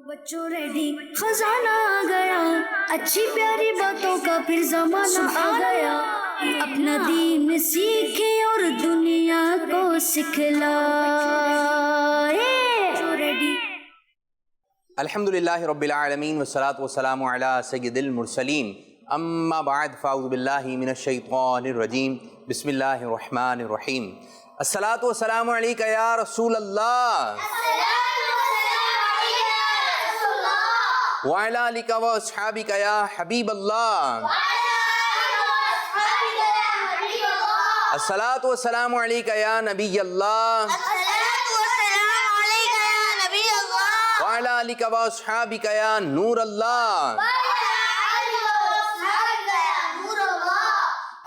بچوں ریڈی خزانہ آ گیا، اچھی پیاری باتوں کا پھر زمانہ آ گیا، اپنا دین سیکھے اور دنیا کو سکھلائے۔ الحمدللہ رب العالمین والصلاة والسلام علی سید المرسلین، اما بعد فاعوذ باللہ من الشیطان الرجیم، بسم اللہ الرحمن الرحیم۔ الصلاة والسلام علیکہ یا رسول اللہ، وعلی آلکہ و اصحابکہ یا حبیب اللہ، الصلاة والسلام علیکہ یا نبی اللہ، وعلی آلکہ و اصحابکہ یا نور اللہ۔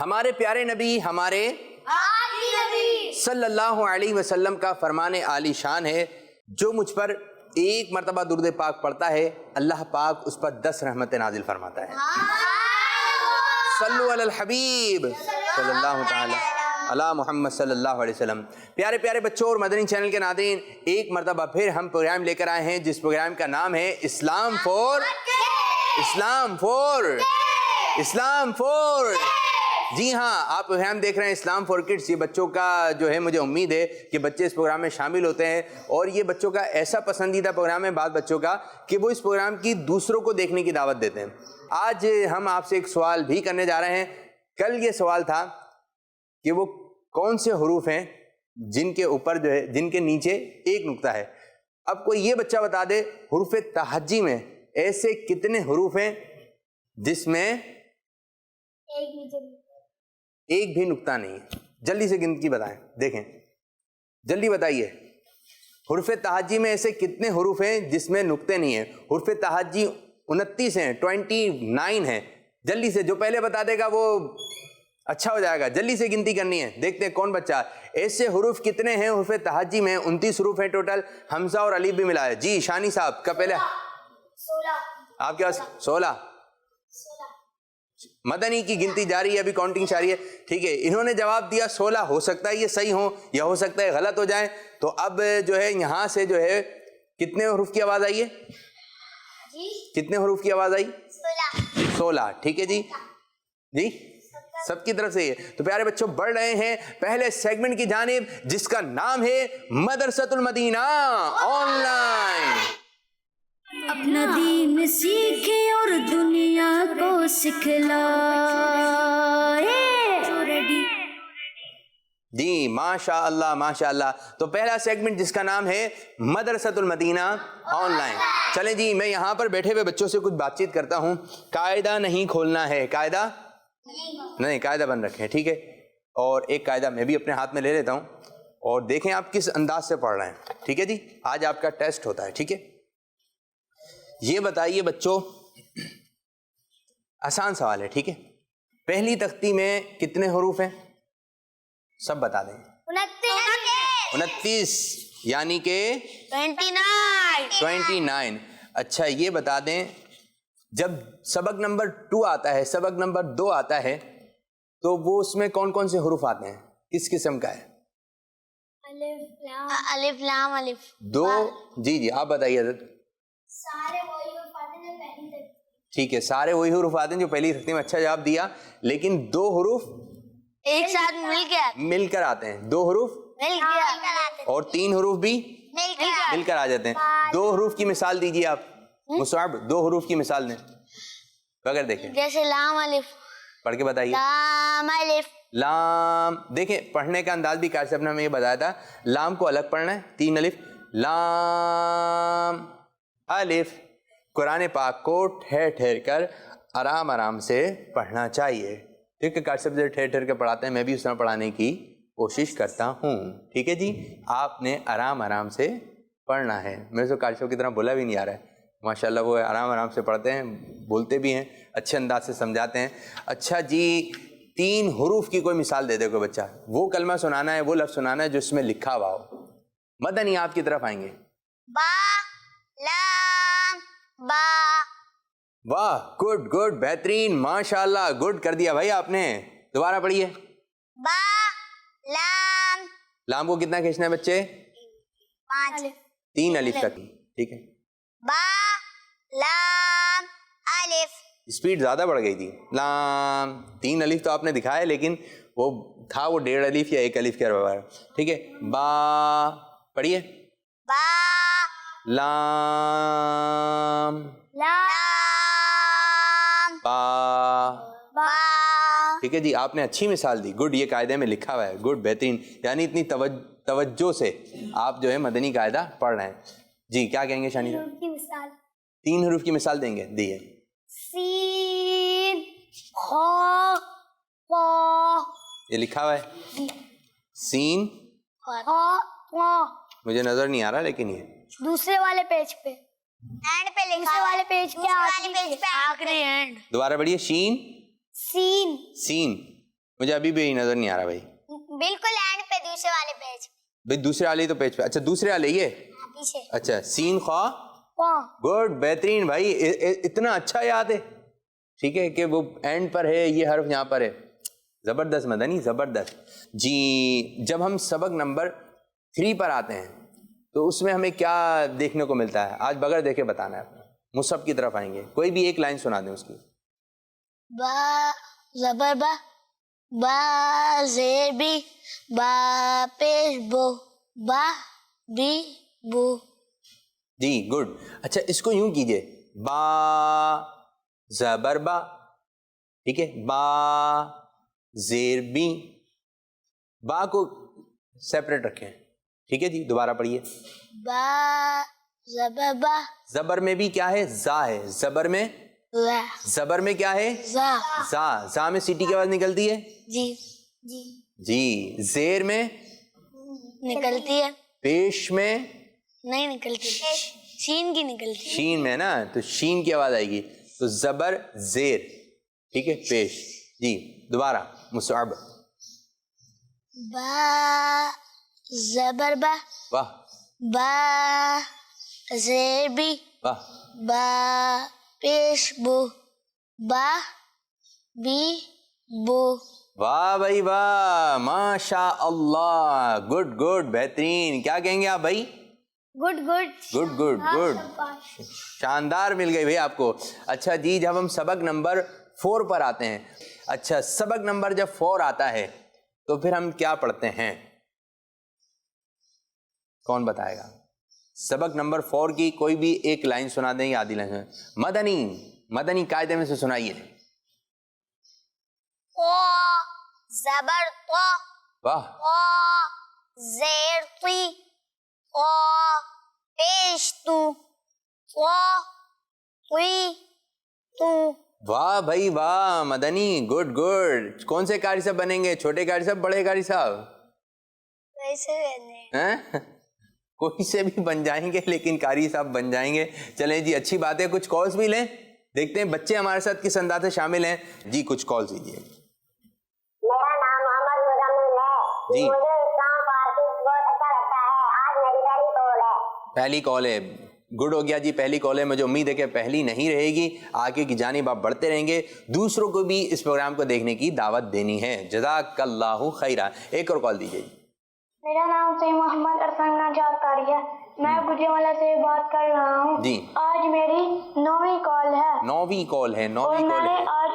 ہمارے پیارے نبی، ہمارے صلی اللہ علیہ وسلم کا فرمان عالی شان ہے، جو مجھ پر ایک مرتبہ درود پاک پڑھتا ہے اللہ پاک اس پر 10 رحمتیں نازل فرماتا ہے۔ صلو علی الحبیب صلی اللہ تعالی علی محمد صلی اللہ علیہ وسلم۔ پیارے پیارے بچوں اور مدنی چینل کے ناظرین، ایک مرتبہ پھر ہم پروگرام لے کر آئے ہیں جس پروگرام کا نام ہے اسلام فور جی ہاں، آپ پروگرام دیکھ رہے ہیں اسلام فور کڈس۔ یہ بچوں کا جو ہے، مجھے امید ہے کہ بچے اس پروگرام میں شامل ہوتے ہیں، اور یہ بچوں کا ایسا پسندیدہ پروگرام ہے بعض بچوں کا کہ وہ اس پروگرام کی دوسروں کو دیکھنے کی دعوت دیتے ہیں۔ آج ہم آپ سے ایک سوال بھی کرنے جا رہے ہیں۔ کل یہ سوال تھا کہ وہ کون سے حروف ہیں جن کے اوپر جو ہے، جن کے نیچے ایک نقطہ ہے۔ اب کوئی یہ بچہ بتا دے حروف تہجی میں ایسے کتنے حروف ہیں جس میں ایک بھی نقطہ نہیں ہے؟ جلدی سے گنتی بتائیں، دیکھیں جلدی بتائیے۔ حروف تہجی میں ایسے کتنے حروف ہیں جس میں نقطے نہیں ہیں؟ حروف تہجی 29 ہیں، 29 ہیں۔ جلدی سے جو پہلے بتا دے گا وہ اچھا ہو جائے گا، جلدی سے گنتی کرنی ہے۔ دیکھتے ہیں کون بچہ۔ ایسے حروف کتنے ہیں حروف تہجی میں؟ 29 حروف ہیں ٹوٹل، حمزہ اور الف بھی ملا ہے۔ جی شانی صاحب کا پہلے 16 آپ کے پاس 16۔ مدنی کی گنتی جاری ہے، ابھی کاؤنٹنگ جاری ہے، ٹھیک ہے۔ انہوں نے جواب دیا 16۔ ہو سکتا ہے یہ صحیح ہو یا ہو سکتا ہے غلط ہو جائیں۔ تو اب جو ہے یہاں سے جو ہے کتنے حروف کی آواز آئی ہے؟ کتنے حروف کی آواز آئی؟ 16، ٹھیک ہے جی۔ جی سب کی طرف سے یہ۔ تو پیارے بچوں بڑھ رہے ہیں پہلے سیگمنٹ کی جانب جس کا نام ہے مدرسۃ المدینہ آن لائن۔ اپنا دین سیکھے اور دنیا کو سکھلائے۔ جی ماشاء اللہ ماشاء اللہ۔ تو پہلا سیگمنٹ جس کا نام ہے مدرسۃ المدینہ آن لائن۔ چلیں جی، میں یہاں پر بیٹھے ہوئے بچوں سے کچھ بات چیت کرتا ہوں۔ قاعدہ نہیں کھولنا ہے، قاعدہ نہیں، قاعدہ بن رکھے ہیں، ٹھیک ہے۔ اور ایک قاعدہ میں بھی اپنے ہاتھ میں لے لیتا ہوں، اور دیکھیں آپ کس انداز سے پڑھ رہے ہیں، ٹھیک ہے جی۔ آج آپ کا ٹیسٹ ہوتا ہے، ٹھیک ہے۔ یہ بتائیے بچوں، آسان سوال ہے، ٹھیک ہے۔ پہلی تختی میں کتنے حروف ہیں؟ سب بتا دیں۔ 29 یعنی کہ 29۔ اچھا یہ بتا دیں، جب سبق نمبر 2 آتا ہے، سبق نمبر 2 آتا ہے، تو وہ اس میں کون کون سے حروف آتے ہیں؟ کس قسم کا ہے؟ الف لام الف 2۔ جی آپ بتائیے حضرت۔ سارے وہی حروف آتے ہیں پہلی تک، ٹھیک ہے، سارے وہی حروف آتے ہیں جو پہلی تختی میں۔ اچھا جواب دیا، لیکن 2 حروف ایک ساتھ مل کر آتے ہیں، 2 حروف اور 3 حروف بھی مل کر آ جاتے ہیں۔ 2 حروف کی مثال دیجیے آپ مصعب، 2 حروف کی مثال دیں بغیر دیکھیں، جیسے لام الف، پڑھ کے بتائیے۔ لام الف، لام، دیکھیں پڑھنے کا انداز بھی کیسے اپنا میں یہ بتایا تھا۔ لام کو الگ پڑھنا ہے، 3 الف، لام الف۔ قرآن پاک کو ٹھہر کر آرام سے پڑھنا چاہیے، ٹھیک ہے۔ کاشف سے ٹھہر کے پڑھاتے ہیں، میں بھی اس طرح پڑھانے کی کوشش کرتا ہوں، ٹھیک ہے جی۔ آپ نے آرام سے پڑھنا ہے، میرے سے کاشف کی طرح بولا بھی نہیں آ رہا ہے، ماشاءاللہ وہ آرام سے پڑھتے ہیں، بولتے بھی ہیں، اچھے انداز سے سمجھاتے ہیں۔ اچھا جی، 3 حروف کی کوئی مثال دے دے کوئی بچہ، وہ کلمہ سنانا ہے، وہ لفظ سنانا ہے جو اس میں لکھا ہوا ہو۔ مدنی آپ کی طرف آئیں گے۔ با، لام، با۔ واہ، گڈ، بہترین، ماشاءاللہ، گڈ کر دیا بھائی آپ نے۔ دوبارہ پڑھیے۔ با، لام، لام کو کتنا کھینچنا ہے بچے؟ 5، 3 الف تک، ٹھیک ہے۔ با، لام الف اسپیڈ زیادہ بڑھ گئی تھی. لام 3 الف تو آپ نے دکھایا لیکن وہ تھا وہ 1.5 الف یا 1 الف کے برابر. ٹھیک ہے. با پڑھیے. با لام لام با. با ٹھیک ہے جی, آپ نے اچھی مثال دی. گڈ, یہ قاعدے میں لکھا ہوا ہے. گڈ, بہترین. یعنی اتنی توجہ سے آپ جو ہے مدنی قاعدہ پڑھ رہے ہیں. جی کیا کہیں گے شانی صاحب؟ کی مثال 3 حروف کی مثال دیں گے. دیے. سین خا قا یہ لکھا ہوا ہے سین. خا قا. مجھے نظر نہیں آ رہا لیکن یہ دوسرے والے پیج پہ, اینڈ پہ لکھا دوسرے والے پیج پہ, دوسرے والے پیج پہ آخری اینڈ. دوبارہ پڑھیے. شین سین سین. مجھے ابھی بھی نظر نہیں آ رہا بھائی. بالکل اینڈ پہ دوسرے والے پیج بھائی دوسرے والے تو پیج پہ. اچھا دوسرے والے یہ. پیچھے. اچھا سین خواہ. قا. گڈ, بہترین بھائی. اتنا اچھا یاد ہے. ٹھیک ہے کہ وہ اینڈ پر ہے, یہ حرف یہاں پر ہے. زبردست مدنی, زبردست. جی جب ہم سبق نمبر 3 پر آتے ہیں تو اس میں ہمیں کیا دیکھنے کو ملتا ہے؟ آج بغیر دیکھے بتانا ہے. مصحف کی طرف آئیں گے, کوئی بھی ایک لائن سنا دیں اس کی. با زبر با با زیر بی با پیش بو با بی بو. جی گڈ. اچھا اس کو یوں کیجئے. با زبر با. ٹھیک ہے. با زیر بی. با کو سیپریٹ رکھیں. ٹھیک ہے جی. دوبارہ پڑھیے. با زبر با زبر میں بھی کیا ہے؟ زا ہے. زبر میں لا زبر میں کیا ہے؟ زا. زا. زا میں سیٹی کی آواز نکلتی ہے. جی جی جی. زیر میں نکلتی ہے. پیش میں نہیں نکلتی. شین کی نکلتی ہے. شین میں نا, تو شین کی آواز آئے گی. تو زبر زیر. ٹھیک ہے. پیش. جی دوبارہ. مصعب. با زبر با واہ با زیر بی واہ. با پیش بو با بی بو. واہ بھائی واہ, ماشاء اللہ. گڈ گڈ, بہترین. کیا کہیں گے آپ بھائی؟ Good good. Good good good. شاندار مل گئی بھائی آپ کو. اچھا جی, جب ہم سبق نمبر 4 پر آتے ہیں. اچھا سبق نمبر جب 4 آتا ہے تو پھر ہم کیا پڑھتے ہیں؟ کون بتائے گا؟ سبق نمبر 4 کی کوئی بھی ایک لائن سنا دیں یا آدھی لائن سنا. مدنی مدنی قاعدے میں سے سنائیے. قا زبر قا واہ. قا زیر تی قا پیش تو قا قی تو. واہ بھائی واہ مدنی. Good good. کون سے قاری صاحب بنیں گے؟ چھوٹے قاری صاحب, بڑے قاری صاحب؟ ویسے بنے ہیں؟ کوئی سے بھی بن جائیں گے لیکن قاری صاحب بن جائیں گے. چلیں جی اچھی بات ہے. کچھ کالز بھی لیں, دیکھتے ہیں بچے ہمارے ساتھ کس انداز سے شامل ہیں. جی کچھ کالز دیجیے. میرا نام محمد مزمل ہے. جی مجھے اسلام فارسی بہت اچھا لگتا ہے. آج میری پہلی کال ہے. پہلی کال ہے. گڈ ہو گیا جی, پہلی کال ہے. مجھے امید ہے کہ پہلی نہیں رہے گی. آگے کی جانب آپ بڑھتے رہیں گے, دوسروں کو بھی اس پروگرام کو دیکھنے کی دعوت دینی ہے. جزاک اللہ خیرہ. ایک اور کال دیجیے. میرا نام سید محمد ارسلان نجات طاری ہے. میں گجرے والا سے بات کر رہا ہوں. جی آج میری 9ویں کال ہے 9ویں کال ہے. اور 9ویں میں کال نے ہے. آج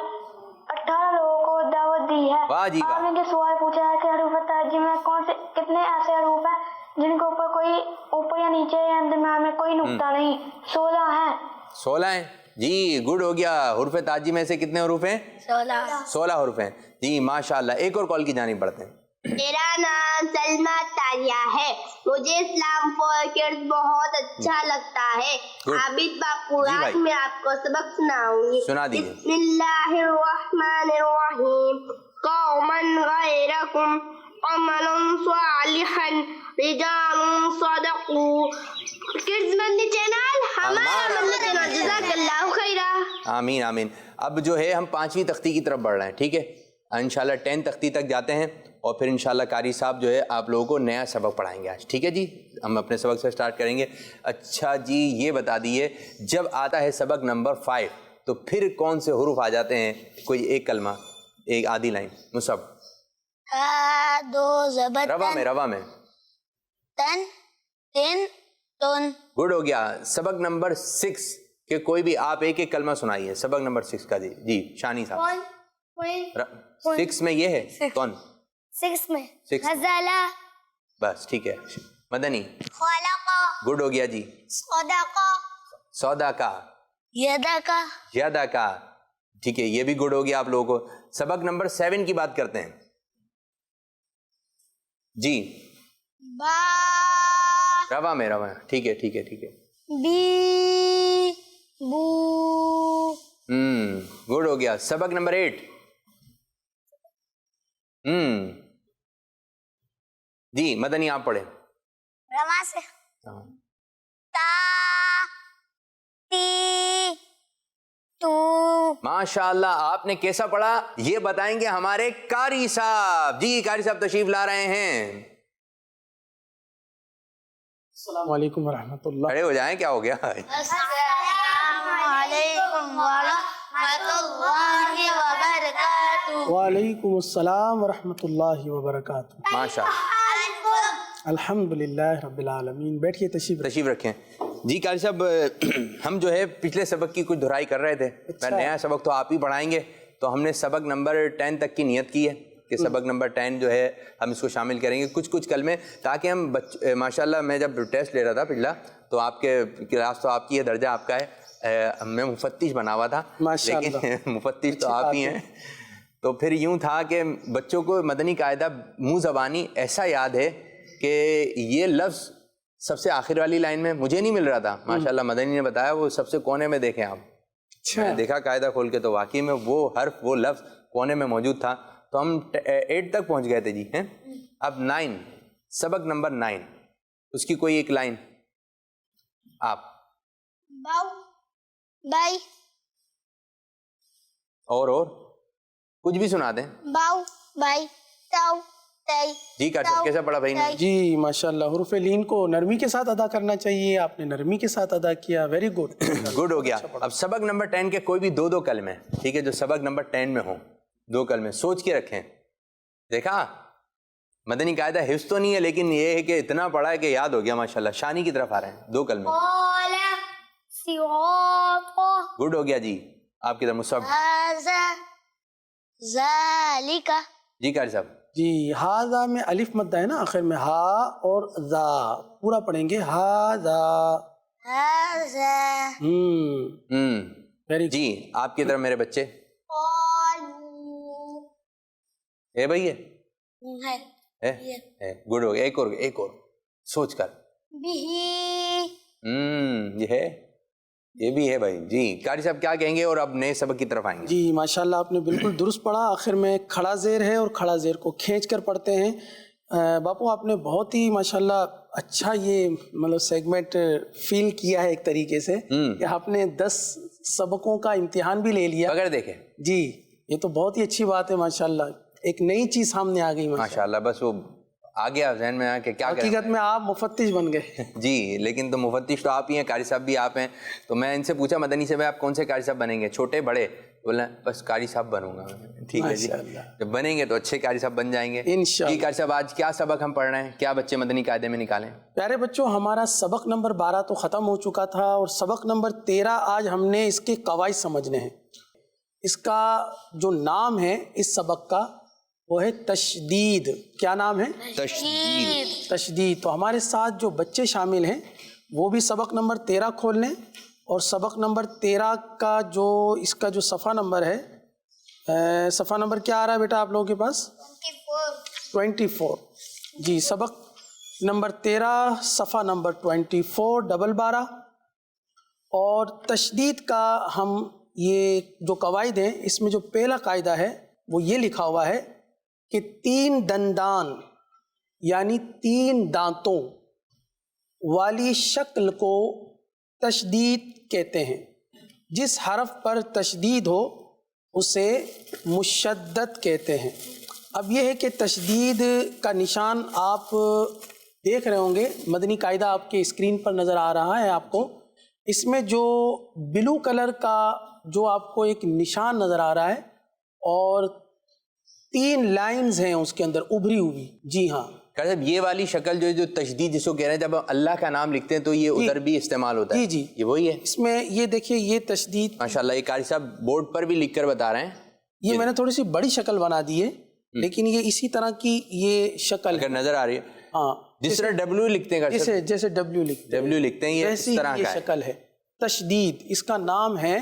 18 لوگوں کو دعوت دی ہے. واہ جی آپ واہ. نے جو سوال پوچھا ہے کہ حروف ترجیح میں کون سے کتنے ایسے حروف ہیں جن کے اوپر کوئی اوپر یا نیچے یا درمیان میں کوئی نقطہ نہیں. 16 ہیں. 16 ہیں. جی گڈ ہو گیا. حروف تاجی میں سے کتنے حروف ہیں؟ 16 حروف ہیں. جی ماشاء اللہ. ایک اور کال کی جانب بڑھتے ہیں. میرا نام سلمیٰ تالیہ ہے. مجھے اسلام فورکرز بہت اچھا لگتا ہے. عابد با قرآن میں آپ کو سبق سناؤں گی. سنا دیجیے. بسم اللہ الرحمن الرحیم. قوما غیرکم عملا صالحا رجال صدقوا. کرز مدنی چینل ہمارا مدنی چینل. جزاک اللہ خیرہ. آمین آمین. اب جو ہے ہم 5ویں تختی کی طرف بڑھ رہے ہیں. ٹھیک ہے, انشاءاللہ 10 تختی تک جاتے ہیں اور پھر انشاءاللہ قاری صاحب جو ہے آپ لوگوں کو نیا سبق پڑھائیں گے آج. ٹھیک ہے جی, ہم اپنے سبق سے سٹارٹ کریں گے. اچھا جی یہ بتا دیجیے, جب آتا ہے سبق نمبر 5 تو پھر کون سے حروف آ جاتے ہیں؟ کوئی ایک کلمہ, ایک آدھی لائن. مصعب. ہا دو زبر روا میں تن تن تن. گڈ ہو گیا. سبق نمبر 6 کہ کوئی بھی آپ ایک ایک کلمہ سنائیے. سبق نمبر 6 کا. جی شانی صاحب. 6 میں یہ ہے کون؟ 6 میں 6 غزالہ. بس ٹھیک ہے. مدنی خلق گڈ ہو گیا جی. صدق سودا کا یدا کا. یادا کا. ٹھیک ہے یہ بھی گڈ ہو گیا آپ لوگوں کو. سبق نمبر 7 کی بات کرتے ہیں جی. با روا میں روا. ٹھیک ہے ٹھیک ہے ٹھیک ہے. بی بو. گڈ ہو گیا. سبق نمبر 8 جی مدنی آپ پڑھیں. روا سے تا تی تو. ماشاء اللہ آپ نے کیسا پڑھا یہ بتائیں گے ہمارے قاری صاحب. جی قاری صاحب تشریف لا رہے ہیں. السلام علیکم ورحمۃ اللہ. کھڑے ہو جائیں. کیا ہو گیا؟ السلام علیکم ورحمۃ اللہ وبرکاتہ. وعلیکم السلام ورحمۃ اللہ وبرکاتہ. ماشاء اللہ. الحمد للہ رب العالمین. بیٹھیے تشریف رکھیں. جی قاری صاحب ہم جو ہے پچھلے سبق کی کچھ دہرائی کر رہے تھے. نیا سبق تو آپ ہی پڑھائیں گے تو ہم نے سبق نمبر 10 تک کی نیت کی ہے کہ سبق نمبر 10 جو ہے ہم اس کو شامل کریں گے کچھ کلمے تاکہ ہم ماشاء اللہ میں جب ٹیسٹ لے رہا تھا پچھلا تو آپ کے کلاس تو آپ کی ہے درجہ آپ کا ہے. میں مفتش بنا ہوا تھا لیکن مفتش تو آپ ہی ہیں. تو پھر یوں تھا کہ بچوں کو مدنی قاعدہ منہ زبانی ایسا یاد ہے کہ یہ لفظ سب سے آخر والی لائن میں مجھے نہیں مل رہا تھا. ماشاءاللہ مدنی نے بتایا وہ سب سے کونے میں دیکھیں آپ. میں نے دیکھا قاعدہ کھول کے تو واقعی میں وہ حرف وہ لفظ کونے میں موجود تھا. تو ہم 8 تک پہنچ گئے تھے جی. اب 9 سبق نمبر 9 اس کی کوئی ایک لائن آپ. باؤ بائی اور کچھ بھی سنا دیں. باؤ بائی تاؤ تائی. جی صاحب کیسا پڑھا بھائی نے؟ جی ماشاءاللہ. حروف لین کو نرمی کے ساتھ ادا کرنا چاہیے. آپ نے نرمی کے ساتھ ادا کیا. Very good. گڈ ہو گیا. اب سبق نمبر 10 کے کوئی بھی 2 کلمے ٹھیک ہے جو سبق نمبر 10 میں ہوں 2 کلمے سوچ کے رکھیں. دیکھا مدنی قاعدہ حفظ تو نہیں ہے لیکن یہ ہے کہ اتنا پڑھا ہے کہ یاد ہو گیا ماشاءاللہ. شانی کی طرف آ رہے ہیں 2 کلمے. گڈ ہو گیا جی. آپ کی طرف مصعب. ذالکا. جی قاری صاحب. جی ہاذا میں الف مدہ ہے نا آخر میں. ہا اور ذا پورا پڑھیں گے. ہاذا. ہذا. ویری جی آپ کی طرف میرے بچے. قالوا. اے بھائی ہے گڈ ہو گیا. ایک اور سوچ کر. بھی. یہ بھی ہے بھائی. جی قاری صاحب کیا کہیں گے اور اب نئے سبق کی طرف آئیں گے. جی ماشاءاللہ آپ نے بالکل درست پڑھا. آخر میں کھڑا زیر ہے اور کھڑا زیر کو کھینچ کر پڑھتے ہیں. باپو آپ نے بہت ہی ماشاءاللہ اچھا یہ مطلب سیگمنٹ فیل کیا ہے ایک طریقے سے کہ آپ نے 10 سبقوں کا امتحان بھی لے لیا بغیر دیکھے. جی یہ تو بہت ہی اچھی بات ہے ماشاءاللہ. ایک نئی چیز سامنے آ گئی ماشاءاللہ. بس وہ آ گیا ذہن میں آ کے کیا کریں. حقیقت میں آپ مفتش بن گئے. جی لیکن تو مفتش تو آپ ہی ہیں قاری صاحب بھی آپ ہیں. تو میں ان سے پوچھا مدنی سے بھائی آپ کون سے قاری صاحب بنیں گے چھوٹے بڑے؟ بولنا بس قاری صاحب بنوں گا. ٹھیک ہے جی جب بنیں گے تو اچھے قاری صاحب بن جائیں گے انشاءاللہ. جی قاری صاحب آج کیا سبق ہم پڑھ رہے ہیں کیا بچے مدنی قاعدے میں نکالیں؟ پیارے بچوں ہمارا سبق نمبر 12 تو ختم ہو چکا تھا اور سبق نمبر 13 آج ہم نے اس کے قواعد سمجھنے ہیں. اس کا جو نام ہے اس سبق کا وہ ہے تشدید. کیا نام ہے؟ تشدید. تو ہمارے ساتھ جو بچے شامل ہیں وہ بھی سبق نمبر 13 کھول لیں اور سبق نمبر 13 کا جو اس کا جو صفحہ نمبر ہے صفحہ نمبر کیا آ رہا ہے بیٹا آپ لوگوں کے پاس؟ 24. جی سبق نمبر 13 صفحہ نمبر 24 12 اور تشدید کا ہم یہ جو قواعد ہیں اس میں جو پہلا قاعدہ ہے وہ یہ لکھا ہوا ہے کہ 3 دندان یعنی 3 دانتوں والی شکل کو تشدید کہتے ہیں. جس حرف پر تشدید ہو اسے مشدد کہتے ہیں. اب یہ ہے کہ تشدید کا نشان آپ دیکھ رہے ہوں گے. مدنی قاعدہ آپ کے اسکرین پر نظر آ رہا ہے آپ کو. اس میں جو بلو کلر کا جو آپ کو ایک نشان نظر آ رہا ہے اور 3 لائنز ہیں اس کے اندر ابھری ہوئی. جی ہاں قاری صاحب یہ والی شکل جو تشدید جس کو کہہ رہے ہیں، جب ہم اللہ کا نام لکھتے ہیں تو یہ ادھر بھی استعمال ہوتا ہے؟ جی جی یہ وہی ہے اس میں یہ دیکھیے یہ تشدید ماشاءاللہ. یہ قاری صاحب بورڈ پر بھی لکھ کر بتا رہے ہیں. یہ میں نے تھوڑی سی بڑی شکل بنا دی ہے لیکن یہ اسی طرح کی یہ شکل اگر نظر آ رہی ہے ہاں جس طرح ڈبلیو لکھتے ہیں قاری صاحب، جیسے ڈبلیو لکھتے ڈبلیو لکھتے ہیں، یہ اس ویسی طرح یہ کا ہے. شکل ہے تشدید، اس کا نام ہے.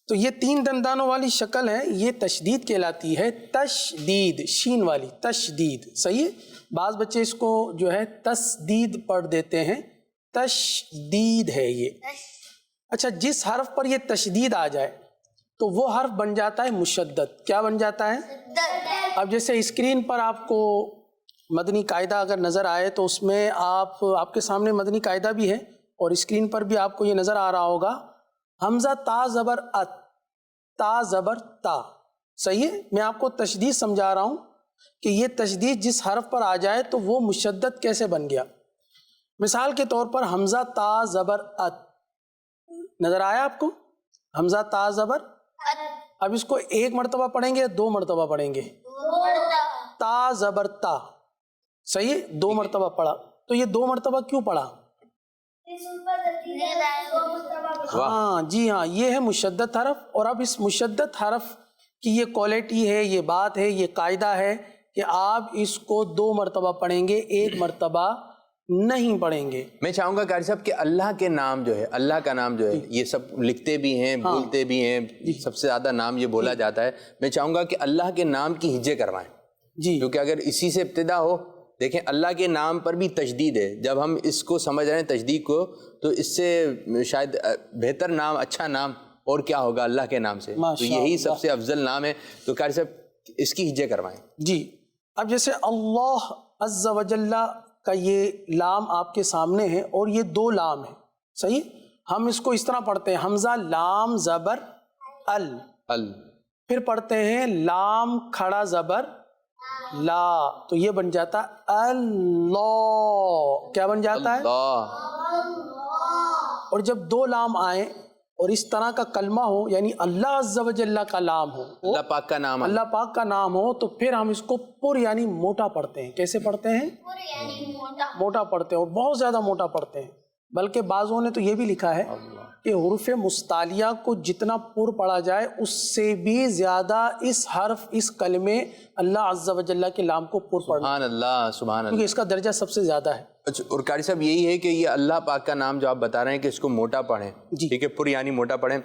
تو یہ 3 دندانوں والی شکل ہے، یہ تشدید کہلاتی ہے. تشدید شین والی تشدید، صحیح ہے. بعض بچے اس کو جو ہے تسدید پڑھ دیتے ہیں، تشدید ہے یہ. اچھا جس حرف پر یہ تشدید آ جائے تو وہ حرف بن جاتا ہے مشدد. کیا بن جاتا ہے؟ اب جیسے اسکرین پر آپ کو مدنی قاعدہ اگر نظر آئے تو اس میں آپ کے سامنے مدنی قاعدہ بھی ہے اور اسکرین پر بھی آپ کو یہ نظر آ رہا ہوگا. حمزہ تا زبر ات، تا زبر تا، صحیح ہے. میں آپ کو تشدید سمجھا رہا ہوں کہ یہ تشدید جس حرف پر آ جائے تو وہ مشدد کیسے بن گیا. مثال کے طور پر حمزہ تا زبر ات نظر آیا آپ کو؟ حمزہ تا زبر، اب اس کو 1 مرتبہ پڑھیں گے 2 مرتبہ پڑھیں گے؟ تا زبر تا، صحیح ہے. 2 مرتبہ پڑھا. تو یہ 2 مرتبہ کیوں پڑھا؟ ہاں جی ہاں، یہ ہے مشدد حرف. اور اب اس مشدد حرف کی یہ کوالٹی ہے، یہ بات ہے، یہ قاعدہ ہے کہ آپ اس کو 2 مرتبہ پڑھیں گے، 1 مرتبہ نہیں پڑھیں گے. میں چاہوں گا قاری صاحب کہ اللہ کے نام جو ہے، اللہ کا نام جو ہے، یہ سب لکھتے بھی ہیں بولتے بھی ہیں، سب سے زیادہ نام یہ بولا جاتا ہے. میں چاہوں گا کہ اللہ کے نام کی ہجے کروائیں جی، کیونکہ اگر اسی سے ابتدا ہو، دیکھیں اللہ کے نام پر بھی تشدید ہے. جب ہم اس کو سمجھ رہے ہیں تشدید کو، تو اس سے شاید بہتر نام، اچھا نام اور کیا ہوگا اللہ کے نام سے. تو یہی سب سے افضل نام ہے. تو قاری صاحب اس کی ہجے کروائیں. جی اب جیسے اللہ عز و جل کا یہ لام آپ کے سامنے ہے اور یہ 2 لام ہیں، صحیح. ہم اس کو اس طرح پڑھتے ہیں، حمزہ لام زبر ال، پھر پڑھتے ہیں لام کھڑا زبر لا، تو یہ بن جاتا اللہ. کیا بن جاتا ہے؟ اور جب 2 لام آئیں اور اس طرح کا کلمہ ہو، یعنی اللہ عز و جل کا لام ہو، اللہ پاک کا نام، اللہ پاک کا نام ہو، تو پھر ہم اس کو پر یعنی موٹا پڑھتے ہیں. کیسے پڑھتے ہیں؟ موٹا پڑھتے ہیں، اور بہت زیادہ موٹا پڑھتے ہیں. بلکہ بعضوں نے تو یہ بھی لکھا ہے کہ حروف مستعلیہ کو جتنا پر پڑھا جائے اس سے بھی زیادہ اس حرف، اس کلمے اللہ عز و جل کے لام کو پر پڑھنا، سبحان اللہ سبحان اللہ، کیونکہ اس کا درجہ سب سے زیادہ ہے. اچھا اور قاری صاحب یہی ہے کہ یہ اللہ پاک کا نام جو آپ بتا رہے ہیں کہ اس کو موٹا پڑھیں، ٹھیک ہے، پر یعنی موٹا پڑھیں.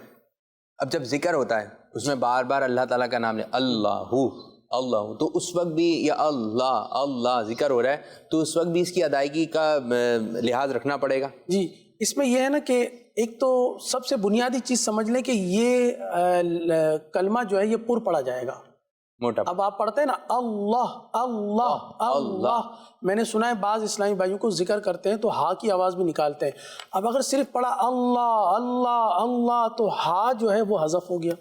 اب جب ذکر ہوتا ہے اس میں بار بار اللہ تعالیٰ کا نام لیں، اللہ اللہ، تو اس وقت بھی یا اللہ اللہ ذکر ہو رہا ہے تو اس وقت بھی اس کی ادائیگی کا لحاظ رکھنا پڑے گا. جی اس میں یہ ہے نا کہ ایک تو سب سے بنیادی چیز سمجھ لیں کہ یہ کلمہ جو ہے یہ پر پڑھا جائے گا موٹا. اب آپ پڑھتے ہیں نا اللہ اللہ اللہ، میں نے سنا ہے بعض اسلامی بھائیوں کو ذکر کرتے ہیں تو ہا کی آواز بھی نکالتے ہیں. اب اگر صرف پڑھا اللہ اللہ اللہ تو ہا جو ہے وہ حذف ہو گیا،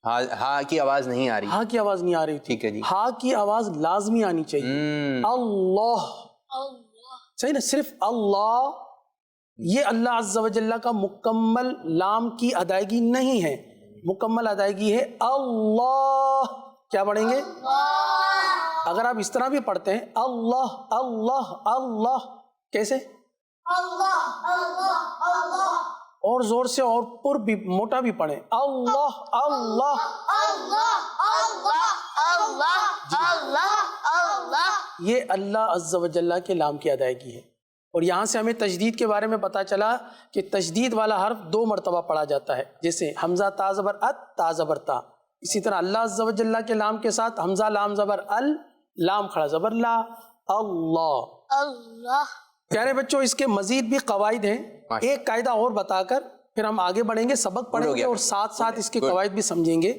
ہاں کی آواز نہیں آ رہی، ہا کی آواز نہیں آ رہی تھی. ٹھیک ہے جی. ہا کی آواز لازمی آنی چاہیے. اللہ صحیح نا، صرف اللہ، یہ اللہ عز و جل کا مکمل لام کی ادائیگی نہیں ہے. مکمل ادائیگی ہے اللہ. کیا پڑھیں گے؟ اگر آپ اس طرح بھی پڑھتے ہیں اللہ اللہ اللہ، کیسے؟ اور زور سے اور پر بھی موٹا بھی پڑھیں، اللہ اللہ یہ اللہ عز و جل کے لام کی ادائیگی ہے. اور یہاں سے ہمیں تجدید کے بارے میں پتا چلا کہ تجدید والا حرف 2 مرتبہ پڑھا جاتا ہے، جیسے حمزہ تا زبر ات، تا زبر تا. اسی طرح اللہ عز و جل کے لام کے ساتھ حمزہ لام زبر ال، لام کھڑا زبر لا، اللہ اللہ. پیارے بچوں اس کے مزید بھی قواعد ہیں. ایک قاعدہ اور بتا کر پھر ہم آگے بڑھیں گے، سبق پڑھیں گے اور ساتھ ساتھ اس کے قواعد بھی سمجھیں گے.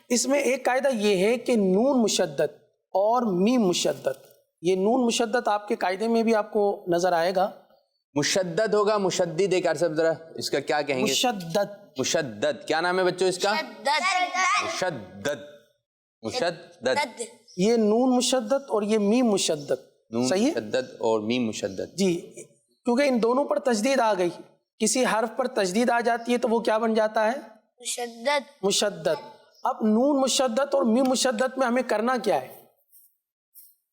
اس میں ایک قاعدہ یہ ہے کہ نون مشدد اور میم مشدد، یہ نون مشدد آپ کے قاعدے میں بھی آپ کو نظر آئے گا. مشدد ہوگا مشدد، ایک عرصہ ذرا اس کا کیا کہیں گے؟ مشدد. مشدد کیا نام ہے بچوں اس کا؟ مشدد. مشدد یہ نون مشدد اور یہ میم مشدد، صحیح ہے؟ مشدد اور میم مشدد. جی کیونکہ ان دونوں پر تجدید آ گئی، کسی حرف پر تجدید آ جاتی ہے تو وہ کیا بن جاتا ہے؟ مشدد. مشدد. اب نون مشدد اور میم مشدد میں ہمیں کرنا کیا ہے؟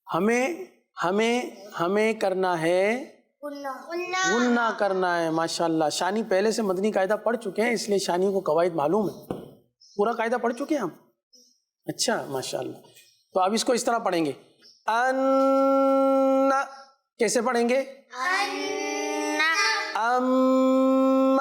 ہمیں ہمیں کرنا ہے غنہ کرنا ہے. ماشاءاللہ. شانی پہلے سے مدنی قاعدہ پڑھ چکے ہیں اس لیے شانی کو قواعد معلوم ہے. پورا قاعدہ پڑھ چکے ہیں ہم؟ اچھا ماشاءاللہ. تو اب اس کو اس طرح پڑھیں گے. ان کیسے پڑھیں گے؟ ام.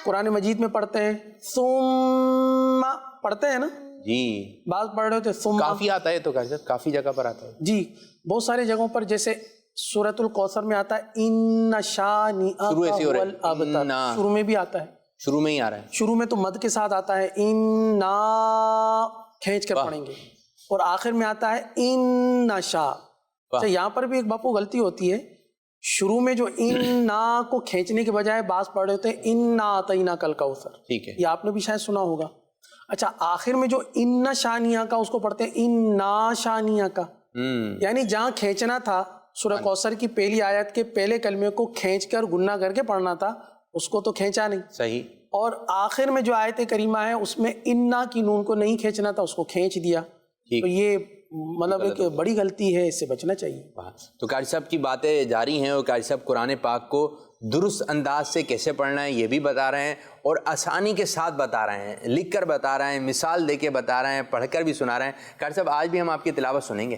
قرآن مجید میں پڑھتے ہیں ثم پڑھتے ہیں نا جی. بعض پڑھ رہے ہوتے ثم. کافی آتا ہے تو کافی جگہ پر آتا ہے جی بہت سارے جگہوں پر. جیسے سورۃ الکوثر میں آتا ہے ان شانئک هو الابتر. شروع میں بھی آتا ہے. شروع میں ہی آ رہا ہے. شروع میں تو مد کے ساتھ آتا ہے انا کھینچ کر پڑھیں گے, اور آخر میں آتا ہے ان نشا. اچھا یہاں پر بھی ایک باپو غلطی ہوتی ہے. شروع میں جو انا کو کھینچنے کے بجائے بعض پڑھ رہے ہوتے ہیں انا اعطیناک الکوثر. ٹھیک ہے. یہ آپ نے بھی شاید سنا ہوگا. اچھا آخر میں جو ان شانیہ کا اس کو پڑھتے ہیں انا شانیہ کا. یعنی جہاں کھینچنا تھا سورہ کوثر کی پہلی آیت کے پہلے کلمے کو کھینچ کر گنہ کر کے پڑھنا تھا, اس کو تو کھینچا نہیں. صحیح. اور آخر میں جو آیت کریمہ ہے اس میں انا کی نون کو نہیں کھینچنا تھا, اس کو کھینچ دیا. تو یہ مطلب ایک بڑی غلطی ہے, اس سے بچنا چاہیے. تو قاری صاحب کی باتیں جاری ہیں, اور قاری صاحب قرآن پاک کو درست انداز سے کیسے پڑھنا ہے یہ بھی بتا رہے ہیں, اور آسانی کے ساتھ بتا رہے ہیں, لکھ کر بتا رہے ہیں, مثال دے کے بتا رہے ہیں, پڑھ کر بھی سنا رہے ہیں. قاری صاحب آج بھی ہم آپ کی تلاوت سنیں گے.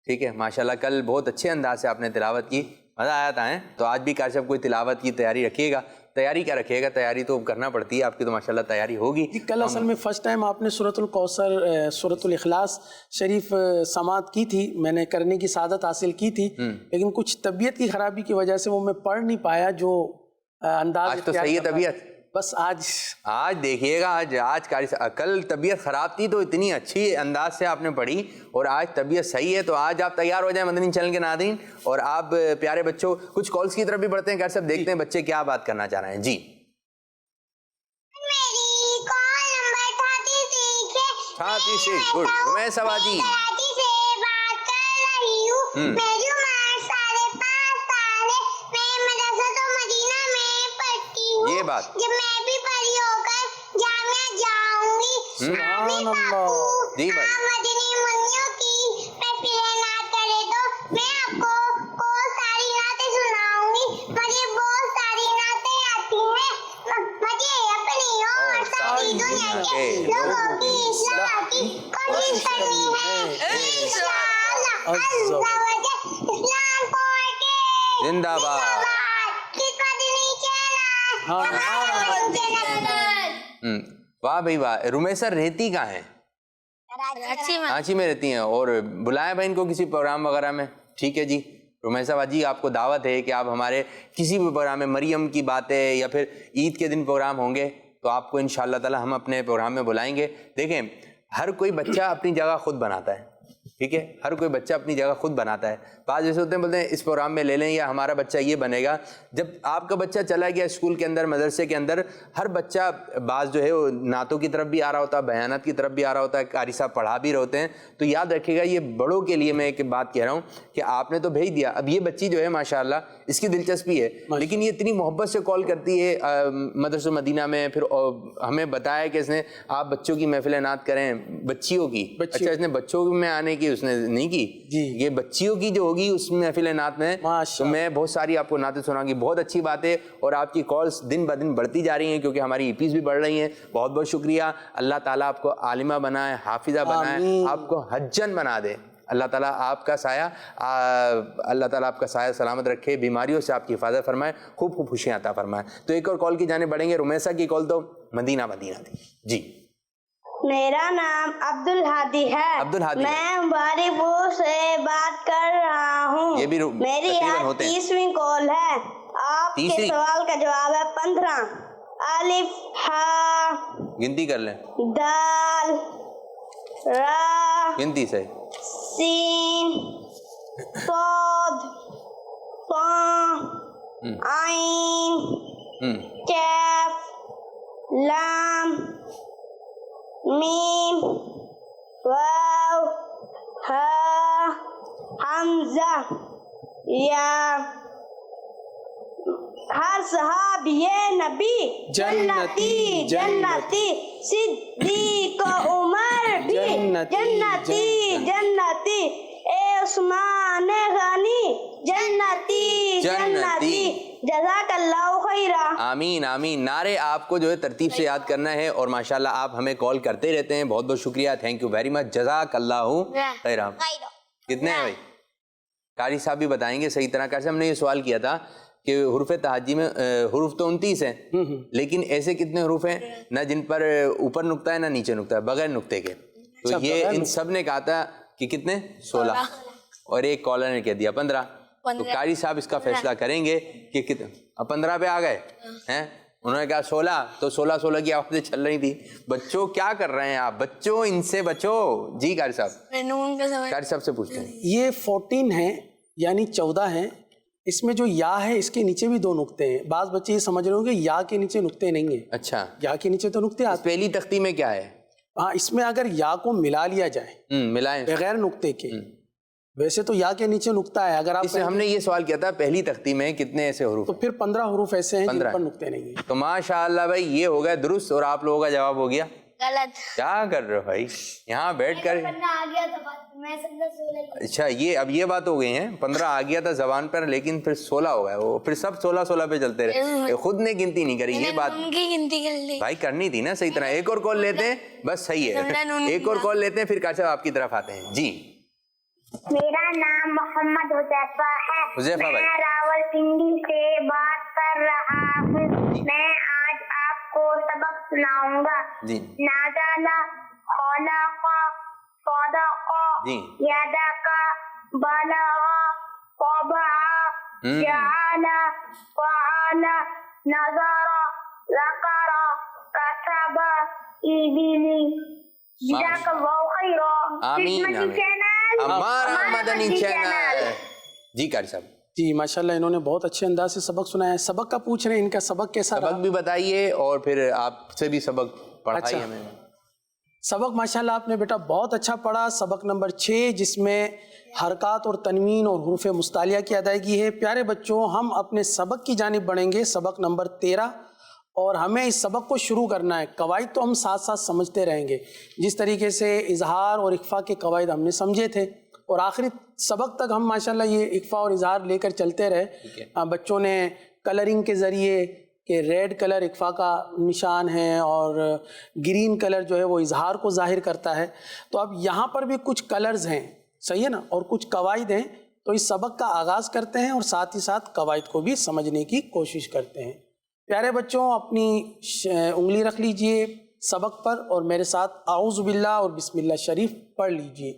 ٹھیک ہے ماشاءاللہ. کل بہت اچھے انداز سے آپ نے تلاوت کی, مزہ آیا تھا. تو آج بھی قاری صاحب کوئی تلاوت کی تیاری رکھیے گا. تیاری کیا رکھیے گا؟ تیاری تو کرنا پڑتی ہے آپ کی, تو ماشاءاللہ تیاری ہوگی. کل اصل میں فرسٹ ٹائم آپ نے سورۃ الکوثر سورۃ الاخلاص شریف سماعت کی تھی, میں نے کرنے کی سعادت حاصل کی تھی, لیکن کچھ طبیعت کی خرابی کی وجہ سے وہ میں پڑھ نہیں پایا. جو انداز آج تو صحیح ہے طبیعت. بس آج دیکھیے گا. آج قاری صاحب کل طبیعت خراب تھی تو اتنی اچھی انداز سے آپ نے پڑھی, اور آج طبیعت صحیح ہے. تو آج آپ تیار ہو جائیں مدنی چینل کے ناظرین, اور آپ پیارے بچوں کچھ کالز کی طرف بھی بڑھتے ہیں. قاری صاحب دیکھتے ہیں بچے کیا بات کرنا چاہ رہے ہیں. جی گڈ. میں سواجی یہ بات جب میں بھی بڑی ہو کر جامعہ جاؤں گی, سبحان اللہ. جی بھائی مدنی منوں کی محفلیں نعت کرے تو میں آپ کو ساری نعتیں سناؤں گی. مجھے بہت ساری نعتیں آتی ہیں. مجھے اپنی اور ساری دنیا کے لوگوں کی اصلاح کی کوشش کرنی ہے. انشاءاللہ عز و جل. اسلام پڑھ کے زندہ باد. واہ بھائی واہ. رمیسا رہتی کہاں ہیں؟ کراچی میں رہتی ہیں. اور بلائیں بھائی ان کو کسی پروگرام وغیرہ میں. ٹھیک ہے جی. رمیسا باجی آپ کو دعوت ہے کہ آپ ہمارے کسی بھی پروگرام میں, مریم کی باتیں یا پھر عید کے دن پروگرام ہوں گے تو آپ کو انشاءاللہ تعالی ہم اپنے پروگرام میں بلائیں گے. دیکھیں ہر کوئی بچہ اپنی جگہ خود بناتا ہے. ٹھیک ہے, ہر کوئی بچہ اپنی جگہ خود بناتا ہے. بعض جیسے ہوتے ہیں بولتے ہیں اس پروگرام میں لے لیں یا ہمارا بچہ یہ بنے گا. جب آپ کا بچہ چلا گیا اسکول کے اندر, مدرسے کے اندر, ہر بچہ بعض جو ہے وہ نعتوں کی طرف بھی آ رہا ہوتا ہے, بیانات کی طرف بھی آ رہا ہوتا ہے, قاری صاحب پڑھا بھی رہے ہوتے ہیں. تو یاد رکھیے گا یہ بڑوں کے لیے میں ایک بات کہہ رہا ہوں کہ آپ نے تو بھیج دیا, اب یہ بچی جو ہے ماشاءاللہ اس کی دلچسپی ہے, لیکن یہ اتنی محبت سے کال کرتی ہے مدرسہ مدینہ میں, پھر ہمیں بتایا کہ اس نے آپ بچوں کی محفل نعت کریں, بچیوں کی. اچھا اس نے بچوں میں آنے کی اس نے نہیں کی, یہ بچیوں کی جو ہوگی اس محفل نعت میں, تو میں بہت ساری آپ کو نعتیں سناؤں گی. بہت اچھی بات ہے, اور آپ کی کالز دن بہ دن بڑھتی جا رہی ہیں کیونکہ ہماری ای پیز بھی بڑھ رہی ہیں. بہت بہت شکریہ. اللہ تعالیٰ آپ کو عالمہ بنائے, حافظہ بنائے, آپ کو حجن بنا دے. اللہ تعالیٰ آپ کا سایہ سلامت رکھے, بیماریوں سے آپ کی حفاظت فرمائے, خوب خوب خوشیاں عطا فرمائے. تو ایک اور کال کی جانب بڑھیں گے. رمیسا کی کال تو مدینہ تھی. جی میرا نام عبد الہادی ہے. میں باری پور سے بات کر رہا ہوں. یہ بھی میری آج 30ویں کال ہے. آپ کے سوال کا جواب ہے 15. الف ہا گنتی کر لیں, دال را گنتی سے, سین صاد طا عین کاف لام میم واو ہا حمزہ یا. ہر صحابی نبی جنتی جنتی, صدیق عمر بھی جنتی جنتی, اے عثمان غانی جنتی جنتی جزاک اللہ خیرا. آمین آمین. نعرے آپ کو جو ہے ترتیب سے یاد کرنا ہے اور ماشاءاللہ آپ ہمیں کال کرتے رہتے ہیں. بہت بہت شکریہ. Thank you very much. جزاک اللہ خیرا. کتنے ہیں بھائی؟ قاری صاحب بھی بتائیں گے صحیح طرح. کیسے ہم نے یہ سوال کیا تھا کہ حروف تہجی میں حروف تو 29 ہیں لیکن ایسے کتنے حروف ہیں نہ جن پر اوپر نقطہ ہے نہ نیچے نقطہ ہے بغیر نقطے کے. تو یہ ان سب نے کہا تھا کہ کتنے 16 اور ایک کالر نے کہہ دیا 15. تو قاری صاحب اس کا فیصلہ کریں گے کہ کتنے. اب 15 پہ آ گئے ہیں. انہوں نے کہا 16 تو 16 کی آوازیں چل رہی تھی. بچوں کیا کر رہے ہیں آپ؟ بچوں ان سے بچو. جی قاری صاحب، قاری صاحب سے پوچھتے ہیں. یہ 14 ہیں یعنی 14 ہیں. اس میں جو یا ہے اس کے نیچے بھی 2 نقطے ہیں. بعض بچے یہ سمجھ رہے ہوں کہ یا کے نیچے نقطے نہیں ہیں. اچھا، یا کے نیچے تو نقطے آتے پہلی تختی میں کیا ہے؟ ہاں اس میں اگر یا کو ملا لیا جائے ملائیں. بغیر نقطے کے، ویسے تو یا کے نیچے نقطہ ہے. اگر آپ اس سے ہم نے یہ سوال کیا تھا پہلی تختی میں کتنے ایسے حروف تو پھر 15 حروف ایسے ہیں جن 15 پر نقطے نہیں ہیں. تو ماشاءاللہ بھائی یہ ہو گیا درست اور آپ لوگوں کا جواب ہو گیا غلط. کیا کر رہے ہو بھائی یہاں بیٹھ کر؟ آ گیا تھا میں سمجھا 16. اچھا یہ اب یہ بات ہو گئی ہیں 15 آ گیا تھا زبان پر لیکن پھر 16 ہو گیا. وہ پھر سب 16 پہ چلتے رہے. خود نے گنتی نہیں کری. یہ بات ان کی گنتی کر لی. بھائی کرنی تھی نا صحیح طرح. ایک اور کال لیتے ہیں بس. صحیح ہے ایک اور کال لیتے ہیں پھر قاری صاحب آپ کی طرف آتے ہیں. جی میرا نام محمد حذیفہ ہے. حذیفہ بھائی. میں راولپنڈی سے بات کر رہا ہوں. میں آج آپ کو سبق سناؤں گا. جی نازل خلق صدق جی یدک بلغ طبع جعل فعل نظر ذکر کسب ابلی. جزاک اللہ خیرا. آمین آمین. ہمارا مدنی چینل. جی قاری صاحب. جی ماشاءاللہ انہوں نے بہت اچھے انداز سے سبق سنایا ہے. سبق کا پوچھ رہے ہیں، ان کا سبق کیسا رہا؟ سبق بھی بتائیے اور پھر آپ سے بھی سبق پڑھائیے ہمیں. سبق ماشاءاللہ آپ نے بیٹا بہت اچھا پڑھا. سبق نمبر 6 جس میں حرکات اور تنوین اور حروف مستعلیہ کی ادائیگی ہے. پیارے بچوں ہم اپنے سبق کی جانب بڑھیں گے. سبق نمبر 13 اور ہمیں اس سبق کو شروع کرنا ہے. قواعد تو ہم ساتھ ساتھ سمجھتے رہیں گے. جس طریقے سے اظہار اور اخفاء کے قواعد ہم نے سمجھے تھے اور آخری سبق تک ہم ماشاءاللہ یہ اخفاء اور اظہار لے کر چلتے رہے. بچوں نے کلرنگ کے ذریعے کہ ریڈ کلر اخفاء کا نشان ہے اور گرین کلر جو ہے وہ اظہار کو ظاہر کرتا ہے. تو اب یہاں پر بھی کچھ کلرز ہیں صحیح ہے نا اور کچھ قواعد ہیں. تو اس سبق کا آغاز کرتے ہیں اور ساتھ ہی ساتھ قواعد کو بھی سمجھنے کی کوشش کرتے ہیں. پیارے بچوں اپنی انگلی رکھ لیجئے سبق پر اور میرے ساتھ اعوذ باللہ اور بسم اللہ شریف پڑھ لیجئے.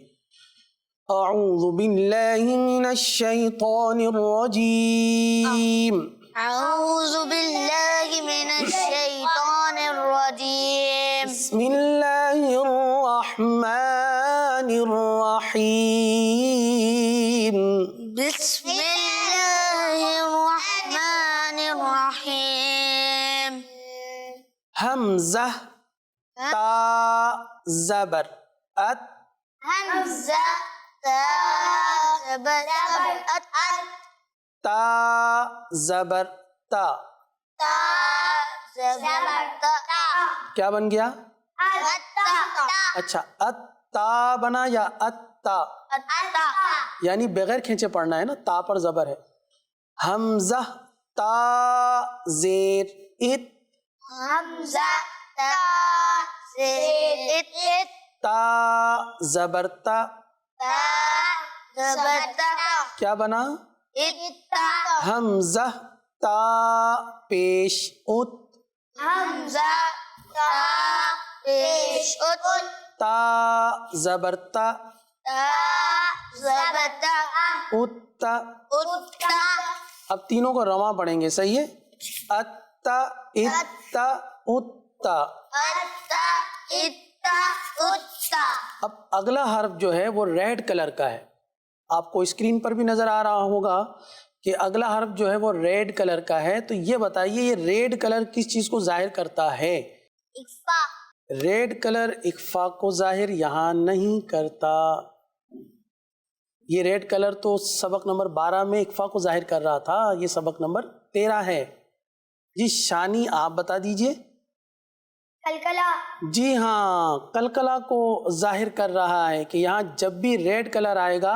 اعوذ باللہ من الشیطان الرجیم. اعوذ باللہ من الشیطان الرجیم. بسم اللہ الرحمن الرحیم. بسم اللہ الرحمن الرحیم. حمزہ تا زبر ات. حمزہ تا زبر ات. تا زبر تا. تا زبر تا. کیا بن گیا؟ اتا. اچھا اتا بنا یا اتا اتا. یعنی بغیر کھینچے پڑھنا ہے نا. تا پر زبر ہے. حمزہ تا زیر ات. حمزہ تا زیر ات. تا زبر تا. تا زبر تا. کیا بنا؟ اتا. حمزہ تا پیش ات. حمزہ تا پیش ات. تا زبر تا. تا زبر تا. اتا. اتا. اب تینوں کو رواں پڑھیں گے صحیح ہے. اتا اتا اتا. اتا اتا اتا. اب اگلا حرف جو ہے وہ ریڈ کلر کا ہے. آپ کو اسکرین پر بھی نظر آ رہا ہوگا کہ اگلا حرف جو ہے وہ ریڈ کلر کا ہے. تو یہ بتائیے یہ ریڈ کلر کس چیز کو ظاہر کرتا ہے؟ اخفاء. ریڈ کلر اخفاء کو ظاہر یہاں نہیں کرتا. یہ ریڈ کلر تو سبق نمبر 12 میں اخفاء کو ظاہر کر رہا تھا. یہ سبق نمبر 13 ہے. جی شانی آپ بتا دیجئے. کلکلا. جی ہاں کلکلا کو ظاہر کر رہا ہے کہ یہاں جب بھی ریڈ کلر آئے گا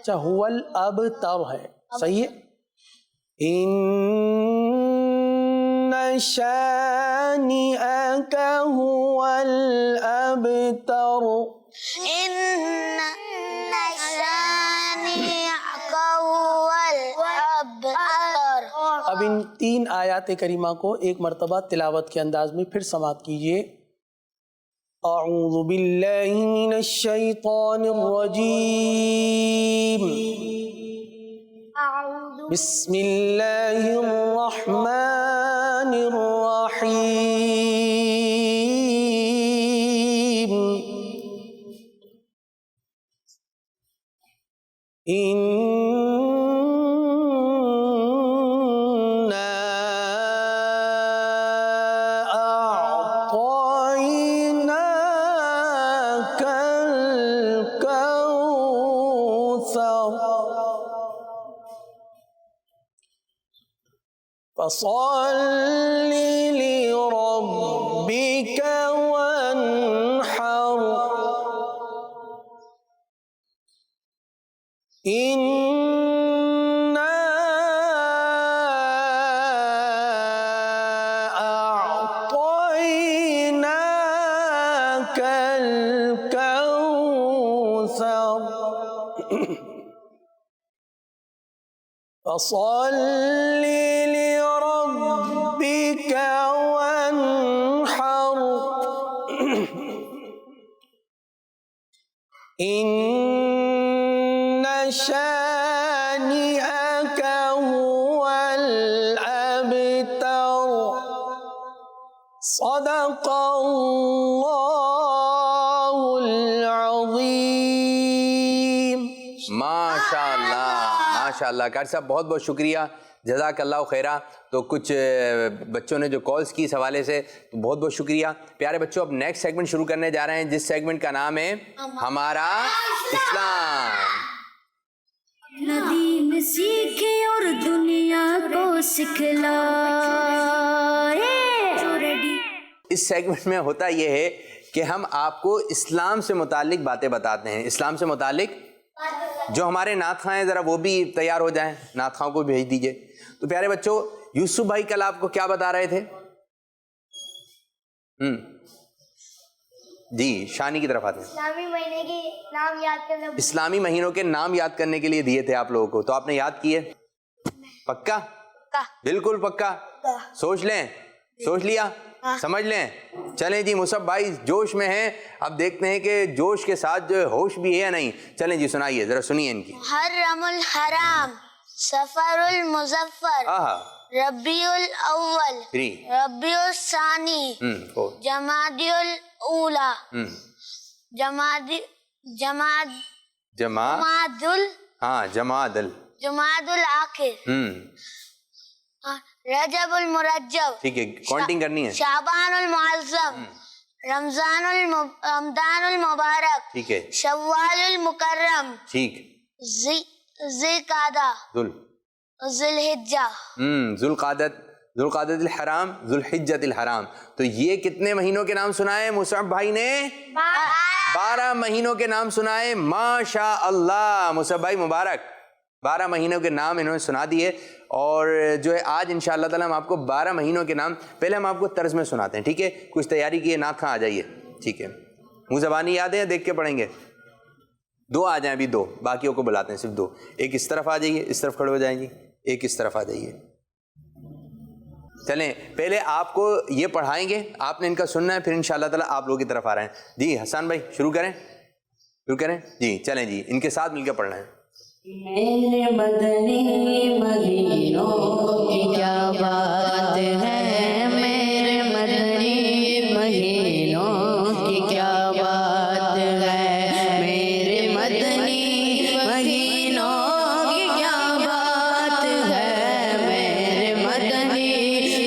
اچھا هو الابتر ہے صحیح ہے. ان شانئک هو الابتر. إن شانئك هو الأبتر. اب ان 3 آیات کریمہ کو ایک مرتبہ تلاوت کے انداز میں پھر سماعت کیجئے. اعوذ باللہ من الشیطان الرجیم. بسم اللہ الرحمن الرحیم. إنا أعطيناك الكوثر فصل لربك وانحر. إنا أعطيناك الكوثر فصل لربك وانحر. إن شانئك هو الأبتر. صدق اللہ العظیم. ماشاء اللہ قاری صاحب بہت بہت شکریہ، جزاک اللہ خیرہ. تو کچھ بچوں نے جو کالز کی اس حوالے سے تو بہت بہت شکریہ. پیارے بچوں اب نیکسٹ سیگمنٹ شروع کرنے جا رہے ہیں جس سیگمنٹ کا نام ہے ہمارا اسلام. دین سیکھے اور دنیا کو سکھلائے. اس سیگمنٹ میں ہوتا یہ ہے کہ ہم آپ کو اسلام سے متعلق باتیں بتاتے ہیں. اسلام سے متعلق جو ہمارے نعت خواں ہیں ذرا وہ بھی تیار ہو جائیں، نعت خواں کو بھیج دیجئے. تو پیارے بچوں یوسف بھائی کل آپ کو کیا بتا رہے تھے؟ جی شانی کی طرف آتے ہیں. اسلامی مہینے کے نام یاد کرنا. اسلامی مہینوں کے نام یاد کرنے کے لیے دیے تھے آپ لوگوں کو، تو آپ نے یاد کیے؟ پکا؟ بالکل پکا. سوچ لیں، سوچ لیا، سمجھ لیں. چلیں جی مصعب بھائی جوش میں ہیں، اب دیکھتے ہیں کہ جوش کے ساتھ جو ہوش بھی ہے یا نہیں. چلیں جی سنائیے، ذرا سنیے ان کی. محرم الحرام، سفر المظفر، ربیع الاول، ربیع الثانی، جمادی الاولا، جماد الآخر، رجب المرجب، ٹھیک ہے کاؤنٹنگ کرنی ہے، شعبان المعظم، رمضان المبارک، ٹھیک ہے، شوال المکرم، ٹھیک، ذی قعدہ، ذی الحجہ، ذوالقعدۃ الحرام، ذوالحجۃ الحرام. تو یہ کتنے مہینوں کے نام سنائے مصعب بھائی نے؟ 12 مہینوں کے نام سنائے. ماشاء اللہ مصعب بھائی مبارک. 12 مہینوں کے نام انہوں نے سنا دیے. اور جو ہے آج انشاءاللہ تعالیٰ ہم آپ کو 12 مہینوں کے نام پہلے ہم آپ کو طرز میں سناتے ہیں. ٹھیک ہے، کچھ تیاری کیے، نعت خواں آ جائیے. ٹھیک ہے، منہ زبانی یاد ہے یا دیکھ کے پڑھیں گے؟ 2 آ جائیں، ابھی 2 باقیوں کو بلاتے ہیں، صرف 2. ایک اس طرف آ جائیے، اس طرف کھڑے ہو جائیں جی. ایک اس طرف آ جائیے. چلیں پہلے آپ کو یہ پڑھائیں گے، آپ نے ان کا سننا ہے، پھر انشاءاللہ تعالیٰ آپ لوگوں کی طرف آ رہے ہیں. جی حسان بھائی شروع کریں جی. چلیں جی ان کے ساتھ مل کے پڑھنا ہے. میرے مدنی مدینوں کی کیا بات ہے، میرے مدنی مہینوں کی کیا بات ہے، میرے مدنی مہینوں کی کیا بات ہے، میرے مدنی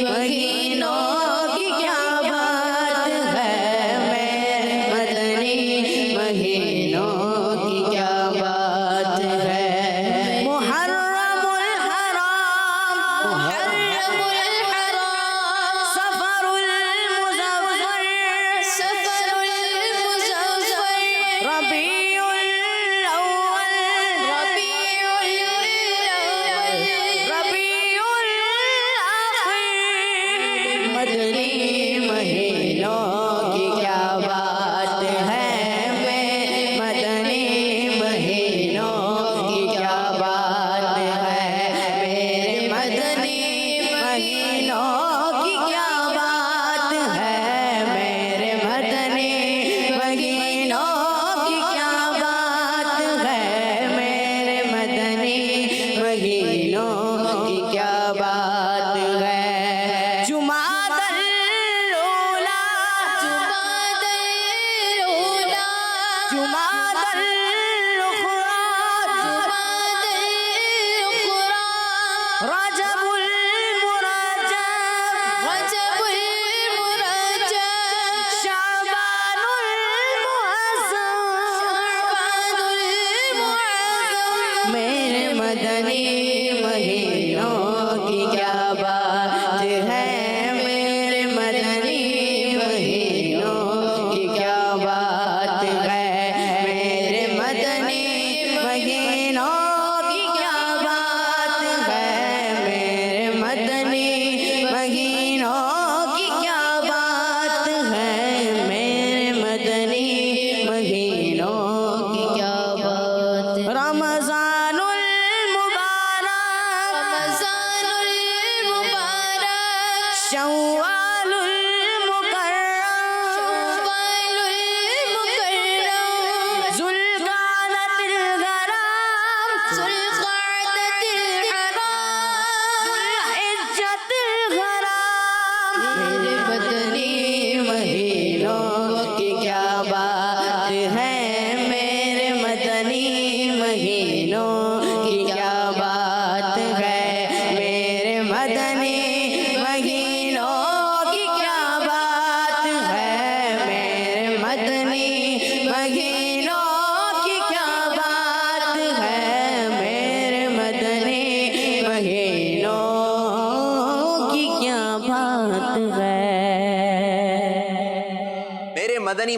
مہینوں کی کیا بات ہے، میرے مدنی مہینوں کی کیا بات ہے. محرم الحرام، محرم الحرام،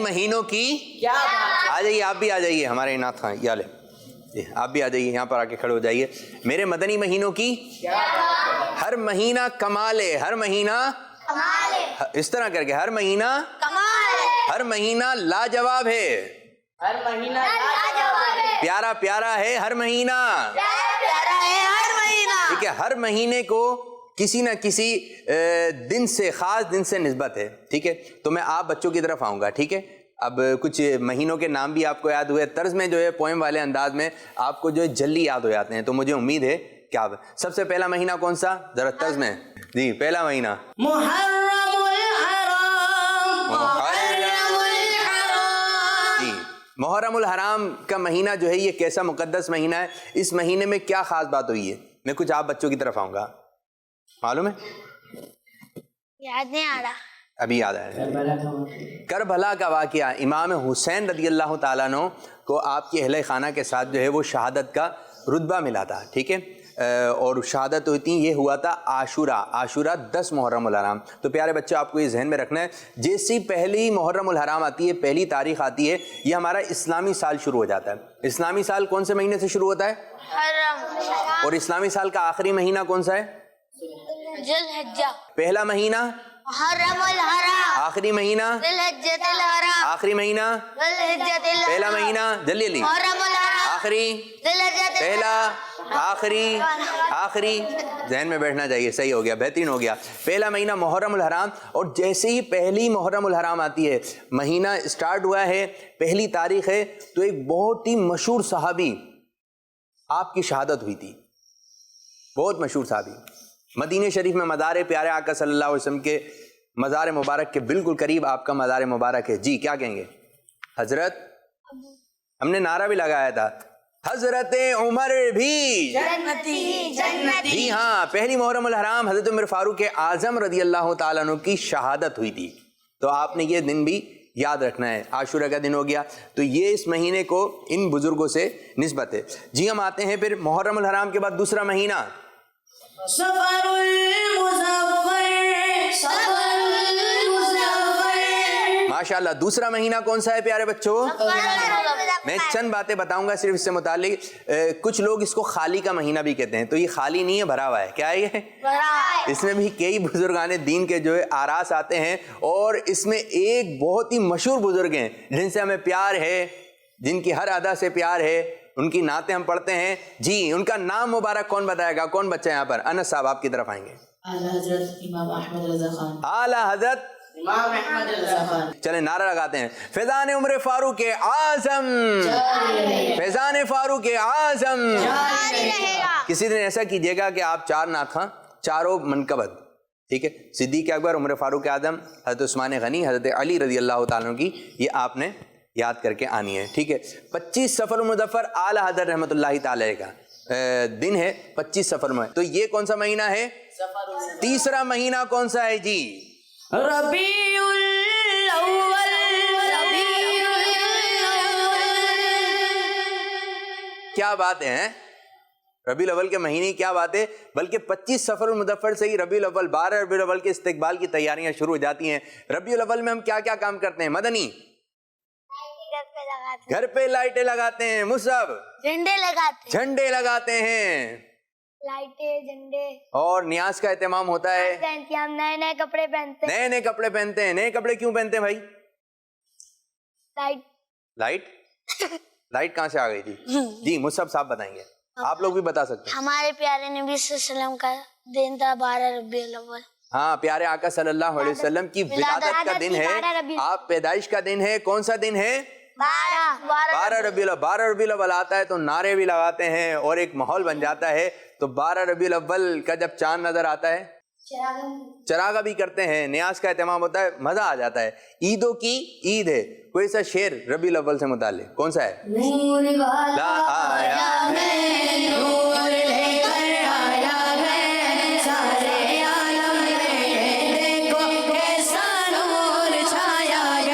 مدنی مہینوں کی کیا بات. آ جائیے آپ بھی آ جائیے ہمارے انعت خان یا لے آپ بھی آ جائیے یہاں پر آ کے کھڑے ہو جائیے. میرے مدنی مہینوں کی ہر مہینہ کمال ہے, ہر مہینہ اس طرح کر کے ہر مہینہ ہر مہینہ لاجواب ہے, ہر مہینہ لاجواب ہے, پیارا پیارا ہے ہر مہینہ, پیارا ہے ہر مہینہ. ٹھیک ہے. ہر مہینے کو کسی نہ کسی دن سے, خاص دن سے نسبت ہے. ٹھیک ہے, تو میں آپ بچوں کی طرف آؤں گا. ٹھیک ہے, اب کچھ مہینوں کے نام بھی آپ کو یاد ہوئے, طرز میں جو ہے پوئم والے انداز میں آپ کو جو ہے جلدی یاد ہو جاتے ہیں, تو مجھے امید ہے کہ آپ. سب سے پہلا مہینہ کون سا, ذرا طرز میں جی, پہلا مہینہ محرم الحرام, محرم الحرام. جی, محرم الحرام کا مہینہ جو ہے یہ کیسا مقدس مہینہ ہے, اس مہینے میں کیا خاص بات ہوئی ہے. میں کچھ آپ بچوں کی طرف آؤں گا, معلوم ہے یاد نہیں آ رہا. ابھی یاد آیا. کربلا کا واقعہ, امام حسین رضی اللہ تعالیٰ عنہ کو آپ کی اہل خانہ کے ساتھ جو ہے وہ شہادت کا رتبہ ملا تھا. ٹھیک ہے, اور شہادت ہوئی تھی, یہ ہوا تھا عاشورہ. عاشورہ 10 محرم الحرام. تو پیارے بچے آپ کو یہ ذہن میں رکھنا ہے, جیسی پہلی محرم الحرام آتی ہے, پہلی تاریخ آتی ہے, یہ ہمارا اسلامی سال شروع ہو جاتا ہے. اسلامی سال کون سے مہینے سے شروع ہوتا ہے, محرم. اور اسلامی سال کا آخری مہینہ کون سا ہے, ذی الحجہ. پہلا مہینہ, محرم الحرام. آخری مہینہ, ذی الحجۃ الحرام. آخری مہینہ, ذی الحجۃ الحرام. پہلا مہینہ, جلدی جلدی, محرم الحرام. آخری, ذی الحجۃ پہلا, آخری, آخری, ذہن میں بیٹھنا چاہیے. صحیح ہو گیا, بہترین ہو گیا. پہلا مہینہ محرم الحرام, اور جیسے ہی پہلی محرم الحرام آتی ہے, مہینہ اسٹارٹ ہوا ہے, پہلی تاریخ ہے, تو ایک بہت ہی مشہور صحابی آپ کی شہادت ہوئی تھی. بہت مشہور صحابی, مدینہ شریف میں مزار پیارے آقا صلی اللہ علیہ وسلم کے مزار مبارک کے بالکل قریب آپ کا مزار مبارک ہے. جی, کیا کہیں گے, حضرت, ہم نے نعرہ بھی لگایا تھا, حضرت عمر بھی جنتی. جنتی. جی ہاں, پہلی محرم الحرام حضرت عمر فاروق اعظم رضی اللہ تعالیٰ عنہ کی شہادت ہوئی تھی. تو آپ نے یہ دن بھی یاد رکھنا ہے. عاشورہ کا دن ہو گیا, تو یہ اس مہینے کو ان بزرگوں سے نسبت ہے. جی, ہم آتے ہیں پھر محرم الحرام کے بعد دوسرا مہینہ سفر المظفر, سفر المظفر. ماشاءاللہ. دوسرا مہینہ کون سا ہے پیارے بچوں, میں چند باتیں بتاؤں گا صرف اس سے متعلق. کچھ لوگ اس کو خالی کا مہینہ بھی کہتے ہیں, تو یہ خالی نہیں ہے, بھرا ہوا ہے. کیا ہے یہ, اس میں بھی کئی بزرگان دین کے جو ہے آراس آتے ہیں, اور اس میں ایک بہت ہی مشہور بزرگ ہیں جن سے ہمیں پیار ہے, جن کی ہر ادا سے پیار ہے, ان کی نعتیں ہم پڑھتے ہیں. جی, ان کا نام مبارک کون بتائے گا, کون بچہ یہاں پر, انس صاحب آپ کی طرف آئیں گے. اعلیٰ حضرت امام احمد رضا خان. اعلیٰ حضرت امام احمد رضا خان. چلیں نعرہ لگاتے ہیں, فیضان عمر فاروق اعظم, فیضان فاروق اعظم. کسی دن ایسا کیجیے گا کہ آپ 4 نعت خواں, چاروں منقبت. ٹھیک ہے, صدیق اکبر, عمر فاروق اعظم, حضرت عثمان غنی, حضرت علی رضی اللہ تعالیٰ عنہ کی, یہ آپ نے یاد کر کے آنی ہے. ٹھیک ہے, 25 سفر المظفر اعلیٰ حضرت رحمۃ اللہ تعالی کا دن ہے, 25 سفر میں. تو یہ کون سا مہینہ ہے, تیسرا مہینہ کون سا ہے جی, ربیع الاول. کیا بات ہے, ربیع الاول کے مہینے کیا بات ہے. بلکہ 25 سفر المظفر سے ہی ربیع الاول, 12 ربیع الاول کے استقبال کی تیاریاں شروع ہو جاتی ہیں. ربیع الاول میں ہم کیا کیا کام کرتے ہیں, مدنی, گھر پہ لائٹیں لگاتے ہیں, مصعب جھنڈے لگاتے. جھنڈے لگاتے ہیں, لائٹیں, جھنڈے, اور نیاز کا اہتمام ہوتا ہے, ہم نئے نئے کپڑے پہنتے ہیں. نئے نئے کپڑے پہنتے ہیں. نئے کپڑے کیوں پہنتے ہیں بھائی, لائٹ, لائٹ, لائٹ کہاں سے آ گئی تھی. جی, مصعب صاحب بتائیں گے, آپ لوگ بھی بتا سکتے ہیں. ہمارے پیارے نبی صلی اللہ علیہ وسلم کا دن تھا 12 ربیع الاول. ہاں, پیارے آقا صلی اللہ علیہ وسلم کی ولادت کا دن ہے, آپ پیدائش کا دن ہے. کون سا دن ہے, 12 ربیع الاول. 12 ربیع الاول آتا ہے تو نعرے بھی لگاتے ہیں, اور ایک ماحول بن جاتا ہے. تو 12 ربیع الاول کا جب چاند نظر آتا ہے, چراغا بھی کرتے ہیں, نیاز کا اہتمام ہوتا ہے, مزہ آ جاتا ہے. عیدوں کی عید ہے. کوئی سا شعر ربیع الاول سے متعلق کون سا ہے, نور والا آیا ہے, نور لے کر آیا ہے, سارے عالم میں دیکھو کیسا نور چھایا ہے.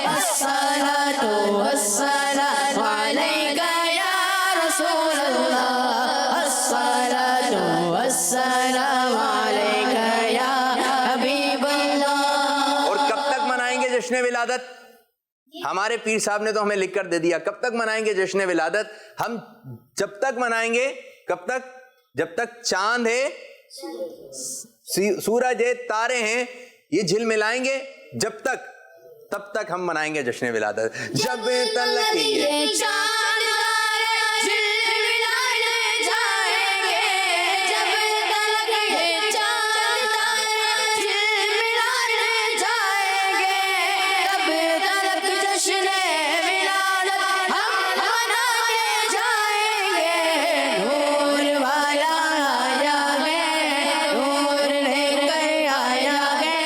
الصلاۃ والسلام علیک یا رسول اللہ, الصلاۃ والسلام علیک یا حبیب اللہ. اور کب تک منائیں گے جشن ولادت, ہمارے پیر صاحب نے تو ہمیں لکھ کر دے دیا. کب تک منائیں گے جشن ولادت؟ ہم جب تک منائیں گے. کب تک؟ جب تک چاند ہے, سورج ہے, تارے ہیں, یہ جھل ملائیں گے جب تک, تب تک ہم منائیں گے جشن ولادت. جب تلک یہ چاند تارے جھلملانے جائیں گے, جب تلک یہ چاند تارے جھلملانے جائیں گے, تب تلک جشن ولادت ہم منانے جائیں گے. نور والا آیا ہے, نور لے کر آیا ہے,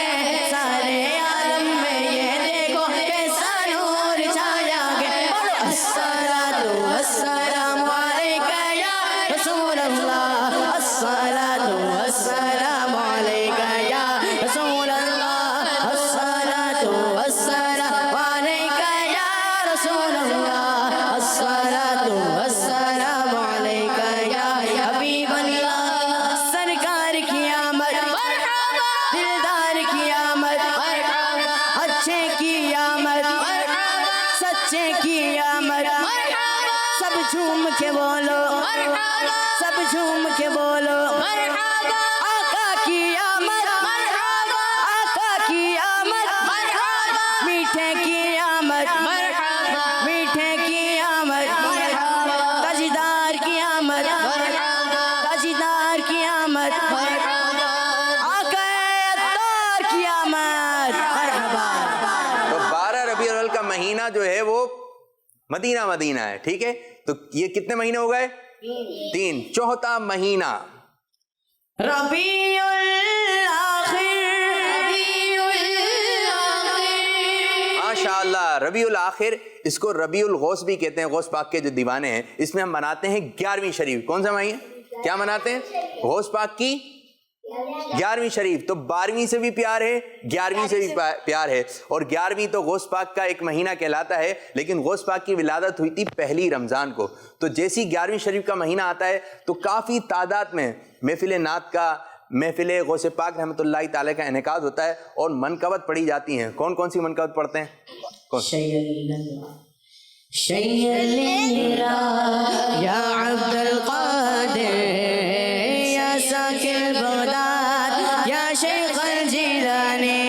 سارے عالم میں یہ دیکھو کیسا نور چھایا ہے. الصلاۃ والسلام علیک یا رسول اللہ, الصلاۃ والسلام علیک یا رسول اللہ, الصلاۃ والسلام علیک یا رسول اللہ, الصلاۃ والسلام علیک یا حبیب اللہ. سرکار کی آمد, دلدار کی آمد, اچھے کی آمد, سچے کی آمد. سب جھوم کے بولو, سب جھوم کے بولو, آقا کی آمد, آقا کی آمد, میٹھے کی آمد, میٹھے کی آمد, تاجدار کی آمد, تاجدار کی آمد, آقا اتار کی آمد. مرحبا. تو 12 ربیع الاول کا مہینہ جو ہے وہ مدینہ مدینہ ہے. ٹھیک ہے, تو یہ کتنے مہینے ہو گئے؟ 3. چوتھا مہینہ ربیع الاخر, ربیع الاخر. ماشاء اللہ, ربیع الاخر. اس کو ربیع الغوث بھی کہتے ہیں. غوث پاک کے جو دیوانے ہیں, اس میں ہم مناتے ہیں 11ویں شریف. کون سا مہینہ؟ کیا مناتے ہیں؟ غوث پاک کی 11ویں شریف. تو 12ویں سے بھی پیار ہے, 11ویں سے بھی پیار ہے, اور 11ویں تو غوث پاک کا ایک مہینہ کہلاتا ہے. لیکن غوث پاک کی ولادت ہوئی تھی پہلی رمضان کو. تو جیسی 11ویں شریف کا مہینہ آتا ہے تو کافی تعداد میں محفل نعت کا, محفل غوث پاک رحمۃ اللہ تعالی کا انعقاد ہوتا ہے, اور منقبت پڑھی جاتی ہیں. کون کون سی منقبت پڑھتے ہیں؟ شیء للہ یا عبد القادر, یا ساکن بغداد, یا شیخ الجیلانی.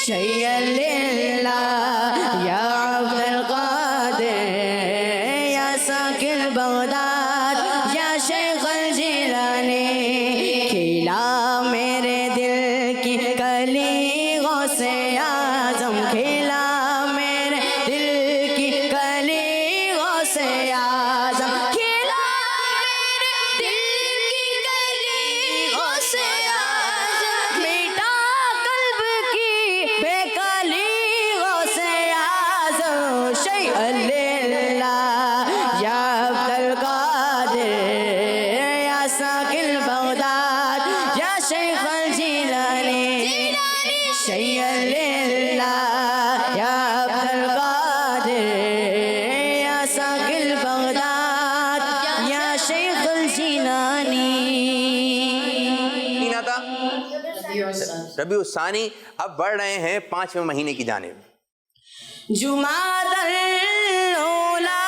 شیء للہ یا عبد القادر, یا ساکن بغداد, یا شیخ الجیلانی. کھلا میرے دل کی کلی غوث اعظم, کھلا میرے دل کی کلی غوث اعظم, کھلا میرے دل کی کلی غوث اعظم. میٹا قلب کی بے کلی غوث اعظم. شیء للہ یا عبد القادر, یا ساکن بغداد, یا شیخ الجیلانی. شیء للہ یا عبد القادر, یا ساکن بغداد, یا شیخ الجیلانی. مہینہ تھا ربیع الثانی. اب بڑھ رہے ہیں 5ویں مہینے کی جانب. جمادی الاولیٰ,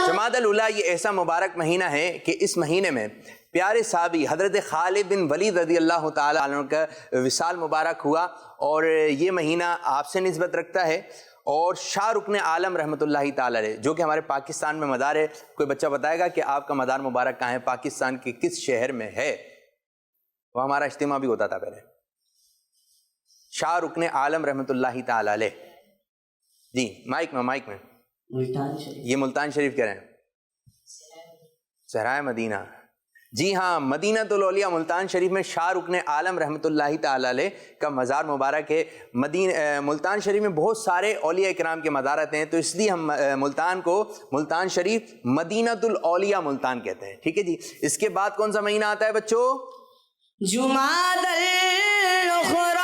جمادی الاولیٰ یہ ایسا مبارک مہینہ ہے کہ اس مہینے میں پیارے صحابی حضرت خالد بن ولید رضی اللہ تعالی عنہ کا وصال مبارک ہوا, اور یہ مہینہ آپ سے نسبت رکھتا ہے. اور شاہ رکن عالم رحمۃ اللہ تعالی علیہ, جو کہ ہمارے پاکستان میں مدار ہے. کوئی بچہ بتائے گا کہ آپ کا مدار مبارک کہاں ہے, پاکستان کے کس شہر میں ہے؟ وہ ہمارا اجتماع بھی ہوتا تھا پہلے. شاہ رکن عالم رحمۃ اللہ تعالی علیہ. جی مائک میں, مائک میں. یہ ملتان شریف کہہ رہے ہیں, صحرائے مدینہ. جی ہاں, مدینہ الاولیاء ملتان شریف میں شاہ رکن عالم رحمۃ اللہ تعالی علیہ کا مزار مبارک ہے. ملتان شریف میں بہت سارے اولیاء کرام کے مزارات ہیں, تو اس لیے ہم ملتان کو ملتان شریف مدینہ الاولیاء ملتان کہتے ہیں. ٹھیک ہے جی. اس کے بعد کون سا مہینہ آتا ہے بچوں؟ جمادی الاخری,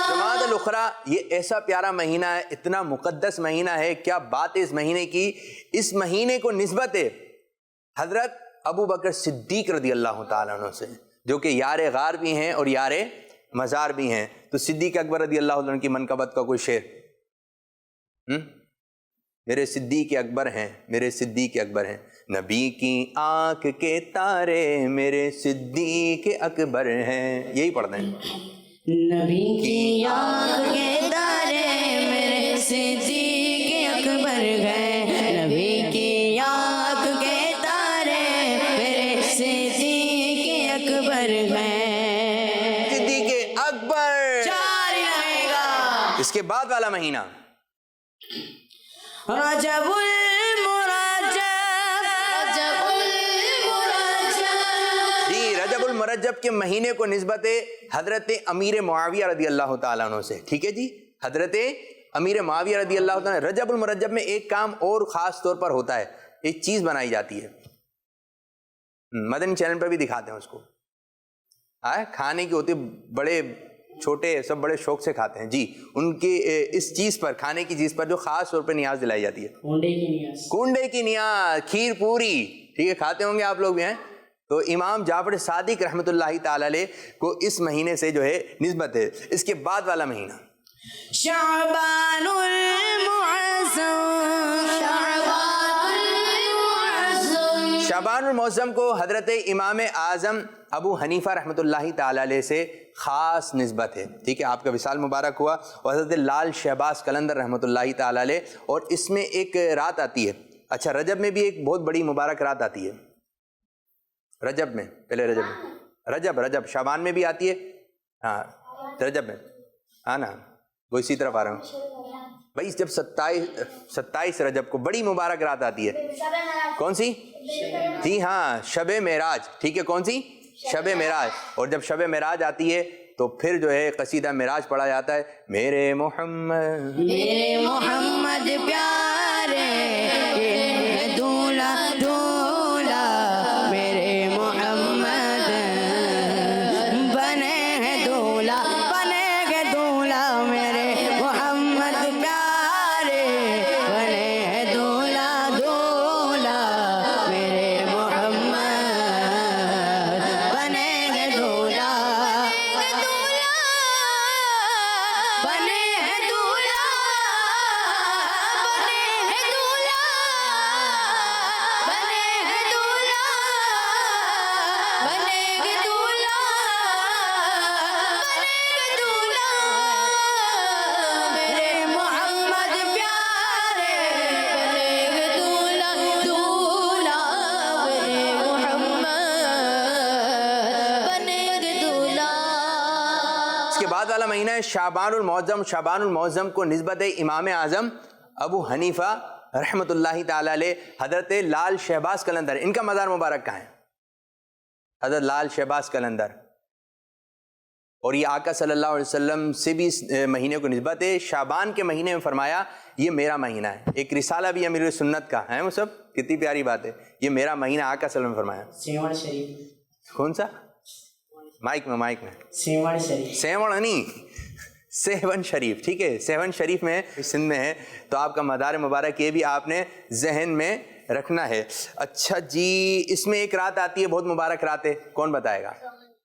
جمادی الاخری یہ ایسا پیارا مہینہ ہے, اتنا مقدس مہینہ ہے. کیا بات ہے اس مہینے کی. اس مہینے کو نسبت ہے حضرت ابو بکر صدیق رضی اللہ تعالیٰ عنہ سے. جو کہ یار غار بھی ہیں اور یار مزار بھی ہیں. تو صدیق اکبر رضی اللہ عنہ کی منقبت کا کوئی شعر. میرے صدیق اکبر ہیں, میرے صدیق اکبر ہیں, نبی کی آنکھ کے تارے میرے صدیق اکبر ہیں. یہی پڑھتے ہیں. نبی کی آنکھ کے تارے میرے صدیق اکبر گئے, نبی کی آنکھ کے تارے میرے صدیق اکبر گئے. صدیق اکبر جاری رہے گا. اس کے بعد والا مہینہ رجب جی, رجب المرجب کے مہینے کو نسبت حضرت امیر معاویہ رضی اللہ تعالیٰ عنہ سے. ٹھیک ہے جی, حضرت امیر معاویہ رضی اللہ تعالیٰ عنہ. رجب المرجب میں ایک کام اور خاص طور پر ہوتا ہے, ایک چیز بنائی جاتی ہے, مدنی چینل پہ بھی دکھاتے ہیں اس کو. کھانے کی ہوتی, بڑے چھوٹے سب بڑے شوق سے کھاتے ہیں جی. ان کے اس چیز پر, کھانے کی چیز پر جو خاص طور پہ نیاز دلائی جاتی ہے, کنڈے کی نیاز, کھیر پوری. ٹھیک ہے, کھاتے ہوں گے آپ لوگ بھی ہیں. تو امام جعفر صادق رحمۃ اللہ تعالی علیہ کو اس مہینے سے جو ہے نسبت ہے. اس کے بعد والا مہینہ شعبان شعبان المعظم کو حضرت امام اعظم ابو حنیفہ رحمۃ اللہ تعالی علیہ سے خاص نسبت ہے. ٹھیک ہے, آپ کا وصال مبارک ہوا. اور حضرت لال شہباز قلندر رحمۃ اللہ تعالی علیہ, اور اس میں ایک رات آتی ہے. اچھا, رجب میں بھی ایک بہت بڑی مبارک رات آتی ہے. رجب میں, پہلے رجب میں, رجب شعبان میں بھی آتی ہے. ہاں, رجب میں, ہاں نا, وہ اسی طرف آ رہا ہوں بھائی. جب 27 رجب کو بڑی مبارک رات آتی ہے. کون سی؟ جی ہاں, شب معراج. ٹھیک ہے, کون سی؟ شب معراج. اور جب شب معراج آتی ہے تو پھر جو ہے قصیدہ معراج پڑھا جاتا ہے. میرے محمد پیارے دولہ دولہ, میرے محمد بنے ہیں دولہ, بنے گے دولہ, میرے محمد پیارے بنے ہیں دولہ دولہ, میرے محمد بنے گے دولہ, بنے ہیں دولہ, مہینہ ہے شعبان المعظم. شعبان المعظم کو نسبت امام اعظم ابو حنیفہ رحمۃ اللہ تعالی علیہ حضرت لال شہباز قلندر. ان کا مزار مبارک کہاں ہے؟ حضرت لال شہباز قلندر. اور یہ آقا صلی اللہ علیہ وسلم سے بھی اس مہینے کو نسبت ہے. شعبان کے مہینے میں فرمایا یہ میرا مہینہ ہے. ایک رسالہ بھی امیر سنت کا ہے. وہ سب کتنی پیاری بات ہے. یہ میرا مہینہ آقا صلی اللہ علیہ وسلم نے فرمایا. سیوڑ شریف. کون سا؟ مائک میں سیوڑ شریف. سیوڑ نہیں, سیون شریف. ٹھیک ہے, سیون شریف میں سندھ میں ہے. تو آپ کا مدار مبارک یہ بھی آپ نے ذہن میں رکھنا ہے. اچھا جی, اس میں ایک رات آتی ہے, بہت مبارک رات ہے. کون بتائے گا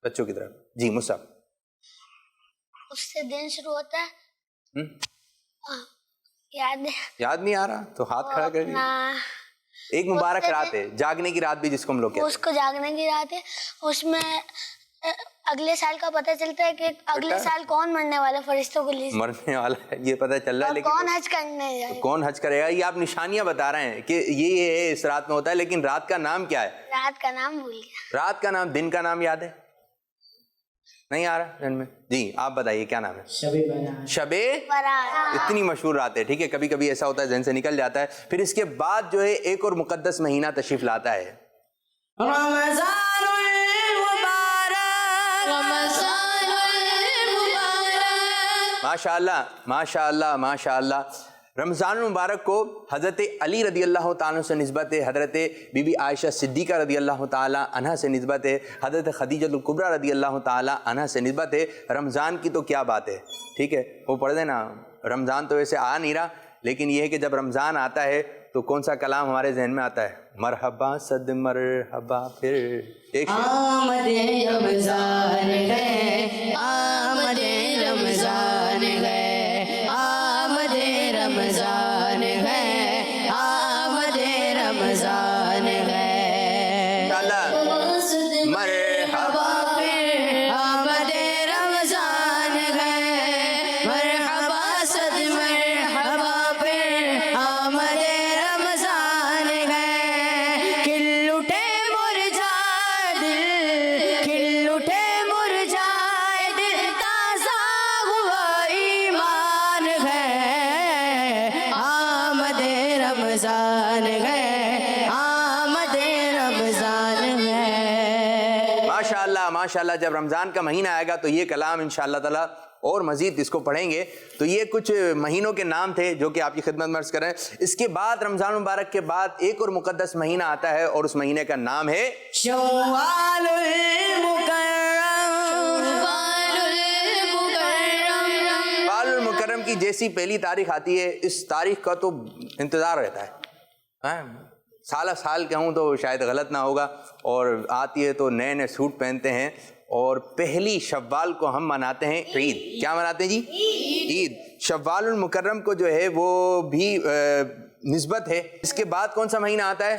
بچوں کی طرف؟ جی مصعب. اس سے دن شروع ہوتا ہے, یاد نہیں آ رہا تو ہاتھ کھڑا کر دیجیے. ایک مبارک رات ہے, جاگنے کی رات بھی جس کو ہم لوگ کہتے ہیں. اس کو جاگنے کی رات ہے. اس میں اگلے سال کا پتہ چلتا ہے کہ اگلے سال کون مرنے والا, فرشتوں کو مرنے والا ہے یہ پتہ چل رہا ہے. لیکن کون حج کرنے جائے, کون حج کرے گا, یہ آپ نشانیاں بتا رہے ہیں کہ یہ ہے اس رات میں ہوتا ہے. لیکن رات کا نام کیا ہے؟ رات کا نام بھول گیا. رات کا نام, دن کا نام یاد ہے؟ نہیں آ رہا ذہن میں. جی آپ بتائیے کیا نام ہے؟ شب برات. اتنی مشہور رات ہے. ٹھیک ہے, کبھی کبھی ایسا ہوتا ہے ذہن سے نکل جاتا ہے. پھر اس کے بعد جو ہے ایک اور مقدس مہینہ تشریف لاتا ہے, رمضان ماشاء اللہ ماشاء اللہ ماشاء اللہ. رمضان المبارک کو حضرت علی رضی اللہ تعالیٰ سے نسبت ہے, حضرت بی بی عائشہ صدیقہ رضی اللہ تعالیٰ عنہ سے نسبت ہے, حضرت خدیجہ الکبریٰ رضی اللہ تعالیٰ عنہ سے نسبت ہے. رمضان کی تو کیا بات ہے. ٹھیک ہے, وہ پڑھ دینا. رمضان تو ویسے آ نہیں رہا, لیکن یہ ہے کہ جب رمضان آتا ہے تو کون سا کلام ہمارے ذہن میں آتا ہے؟ مرحبا صد مرحبا. پھر ایک آمد رمضان ہے، آمد رمضان ہے، آمد رمضان ہے، آمد رمضان ہے. مرحبا. آمد رمضان ہے، مرحبا صد مرحبا پھر آمد رمضان ہے. کھل اٹھے مرجھائے دل، کھل اٹھے مرجھائے دل، تازہ ہوا ایمان ہے. آمد رمضان ہے، آمد رمضان ہے. ماشاءاللہ جب رمضان کا مہینہ آئے گا تو یہ کلام انشاءاللہ تعالیٰ اور مزید اس کو پڑھیں گے. تو یہ کچھ مہینوں کے نام تھے جو کہ آپ کی خدمت میں عرض کر رہے ہیں. اس کے بعد رمضان مبارک کے بعد ایک اور مقدس مہینہ آتا ہے اور اس مہینے کا نام ہے شوال المکرم. شوال المکرم کی جیسی پہلی تاریخ آتی ہے اس تاریخ کا تو انتظار رہتا ہے. سالہ سال کہوں تو شاید غلط نہ ہوگا. اور آتی ہے تو نئے نئے سوٹ پہنتے ہیں اور پہلی شوال کو ہم مناتے ہیں عید. کیا مناتے ہیں جی؟ عید. شوال المکرم کو جو ہے وہ بھی نسبت ہے. اس کے بعد کون سا مہینہ آتا ہے؟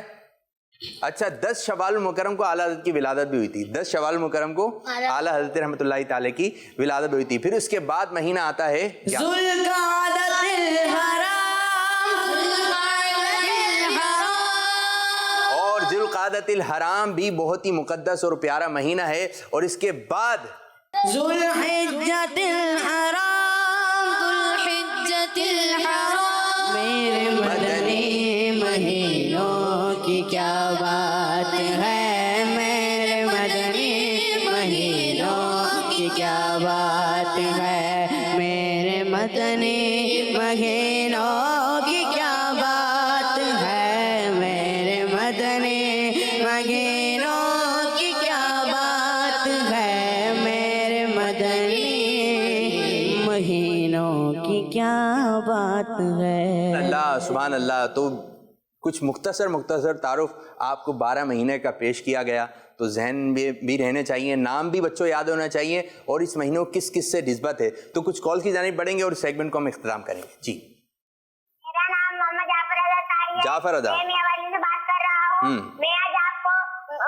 اچھا 10 شوال المکرم کو اعلیٰ حضرت کی ولادت بھی ہوئی تھی. 10 شوال المکرم کو اعلیٰ حضرت رحمۃ اللہ تعالیٰ کی ولادت بھی ہوئی تھی. پھر اس کے بعد مہینہ آتا ہے ذوالقعدۃ الحرام. اور ذوالقعدۃ الحرام بھی بہت ہی مقدس اور پیارا مہینہ ہے. اور اس کے بعد ذوالحجۃ الحرام. ذوالحجۃ الحرام. میرے مدنی مہینوں کی کیا بات ہے، میرے مدنی مہینوں کی کیا بات ہے، میرے مدنی مہینوں کی کیا بات ہے، میرے مدنی مہینوں کی کیا بات ہے، میرے مدنی مہینوں کی کیا بات ہے. اللہ سبحان اللہ. تو کچھ مختصر تعارف آپ کو 12 مہینے کا پیش کیا گیا. تو ذہن بھی رہنے چاہیے، نام بھی بچوں یاد ہونا چاہیے اور اس مہینوں کس کس سے نسبت ہے. تو کچھ کال کی جانب بڑھیں گے اور اس سیگمنٹ کو ہم اختتام کریں گے. جی میرا نام محمد جعفر ادا طاہر ہے. جعفر ادا. میں میاوالی سے بات کر رہا ہوں. میں آج آپ کو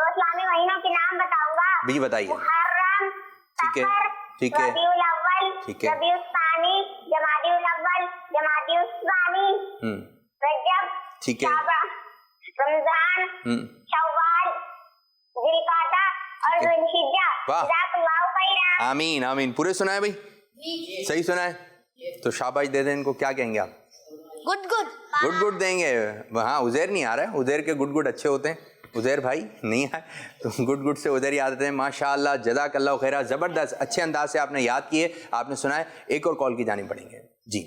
اسلامی مہینوں کے نام بتاؤں گا. جی بتائیے. محرم، ٹھیک ہے صفر، ٹھیک ہے ربیع الاول، ٹھیک ہے ربیع الثانی، جمادی الاول، جمادی الثانی، رجب، ٹھیک ہے شعبان، رمضان، شوال، ذوالقعدہ اور ذوالحجہ. واہ. جزاک اللہ خیرا. آمین آمین. پورے سنا ہے بھائی؟ صحیح سنا ہے. تو شاباش دے دیں ان کو. کیا کہیں گے آپ؟ Good good. گڈ گڈ دیں گے. ہاں عزیر نہیں آ رہا ہے. عزیر کے گڈ گڈ اچھے ہوتے ہیں. عزیر بھائی نہیں آئے تو گڈ گڈ سے عزیر یاد آتے ہیں. ماشاء اللہ جزاک اللہ خیرہ. زبردست اچھے انداز سے آپ نے یاد کیے، آپ نے سنا ہے. ایک اور کال کی جانب پڑیں گے. جی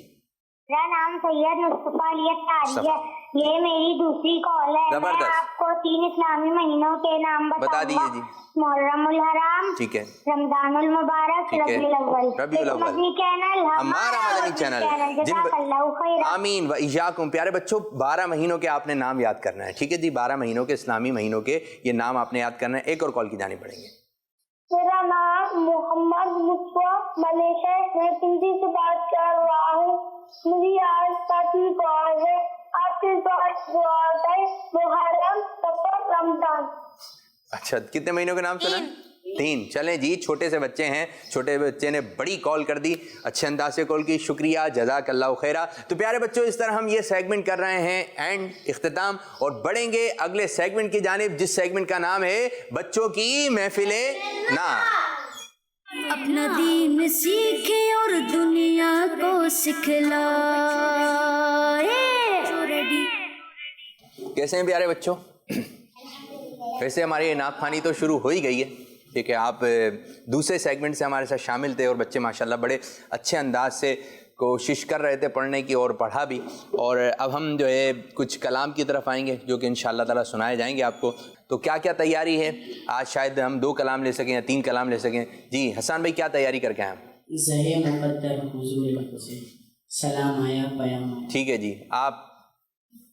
میرا نام سید مصطفیٰ علی اطاری ہے. یہ میری دوسری کال ہے. میں آپ کو 3 اسلامی مہینوں کے نام بتا دیجیے. جی محرم الحرام، ٹھیک ہے، رمضان المبارک، ٹھیک ہے، ربیع الاول. ربیع الاول. مدنی چینل ہمارا مدنی چینل. جزاک اللہ خیر. آمین و ایاکم. پیارے بچوں 12 مہینوں کے آپ نے نام یاد کرنا ہے. ٹھیک ہے جی 12 مہینوں کے اسلامی مہینوں کے یہ نام آپ نے یاد کرنا ہے. ایک اور کال کی جانب پڑیں گے. میرا نام محمد مصطفیٰ ملیک ہے. میں پنڈی سے بات کر رہا ہوں. مجھے آج پاتی کال ہے. آپ کے پاس محرم، صفر، رمضان. اچھا کتنے مہینوں کے نام سنا؟ 3. چلیں جی چھوٹے سے بچے ہیں، چھوٹے بچے نے بڑی کال کر دی، اچھے انداز سے کال کی. شکریہ جزاک اللہ خیرہ. تو پیارے بچوں اس طرح ہم یہ سیگمنٹ کر رہے ہیں اینڈ اختتام اور بڑھیں گے اگلے سیگمنٹ کی جانب جس سیگمنٹ کا نام ہے بچوں کی محفل نام. اپنا دین سیکھے اور دنیا کو سکھلائے. کیسے ہیں پیارے بچوں؟ ویسے ہماری یہ نعت خوانی تو شروع ہو ہی گئی ہے، ٹھیک ہے. آپ دوسرے سیگمنٹ سے ہمارے ساتھ شامل تھے اور بچے ماشاءاللہ بڑے اچھے انداز سے کوشش کر رہے تھے پڑھنے کی اور پڑھا بھی. اور اب ہم جو ہے کچھ کلام کی طرف آئیں گے جو کہ انشاءاللہ تعالیٰ سنائے جائیں گے آپ کو. تو کیا کیا تیاری ہے؟ آج شاید ہم 2 کلام لے سکیں یا 3 کلام لے سکیں. جی حسان بھائی کیا تیاری کر کے آئے ہیں؟ زہ مقدر حضور سے سلام آیا پیام آیا. ٹھیک ہے جی آپ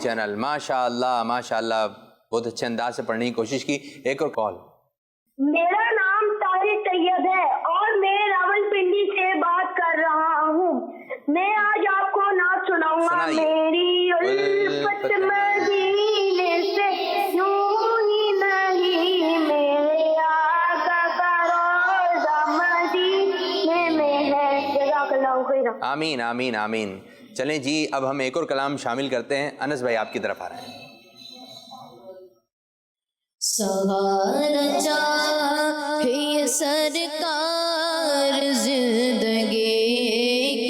چینل. ماشاء اللہ بہت اچھے انداز سے پڑھنے کی کوشش کی. ایک اور کال. میرا نام طارق طیب ہے اور میں راولپنڈی سے بات کر رہا ہوں. میں آج آپ کو نعت سناؤں گا. میری الفت مدینے سے یوں ہی نہیں، میرے آقا کا روضہ مدینے میں ہے. جزاک اللہ خیرا. آمین آمین آمین. چلیں جی اب ہم ایک اور کلام شامل کرتے ہیں. انس بھائی آپ کی طرف آ رہے ہیں. سہارا چاہیے سرکار زندگی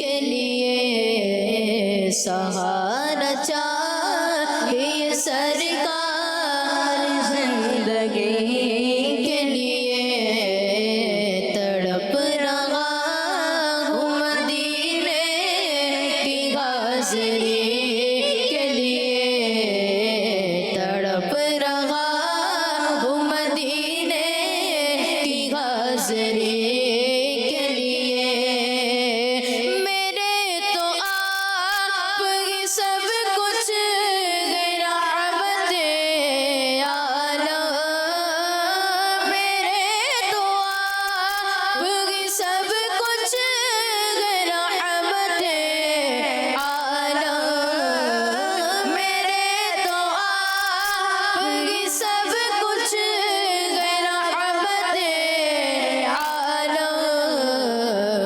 کے لیے، سہارا چاہیے سرکار زندگی کے لیے. تڑپ رہا ہوں مدینے کی حاضری کے لیے، تڑپ رہا مدینے کی حاضری کے لیے. میرے تو آپ ہی سب کچھ رحمت عالم، میرے تو آپ ہی سب کچھ رحمت عالم، میرے تو آپ ہی سب کچھ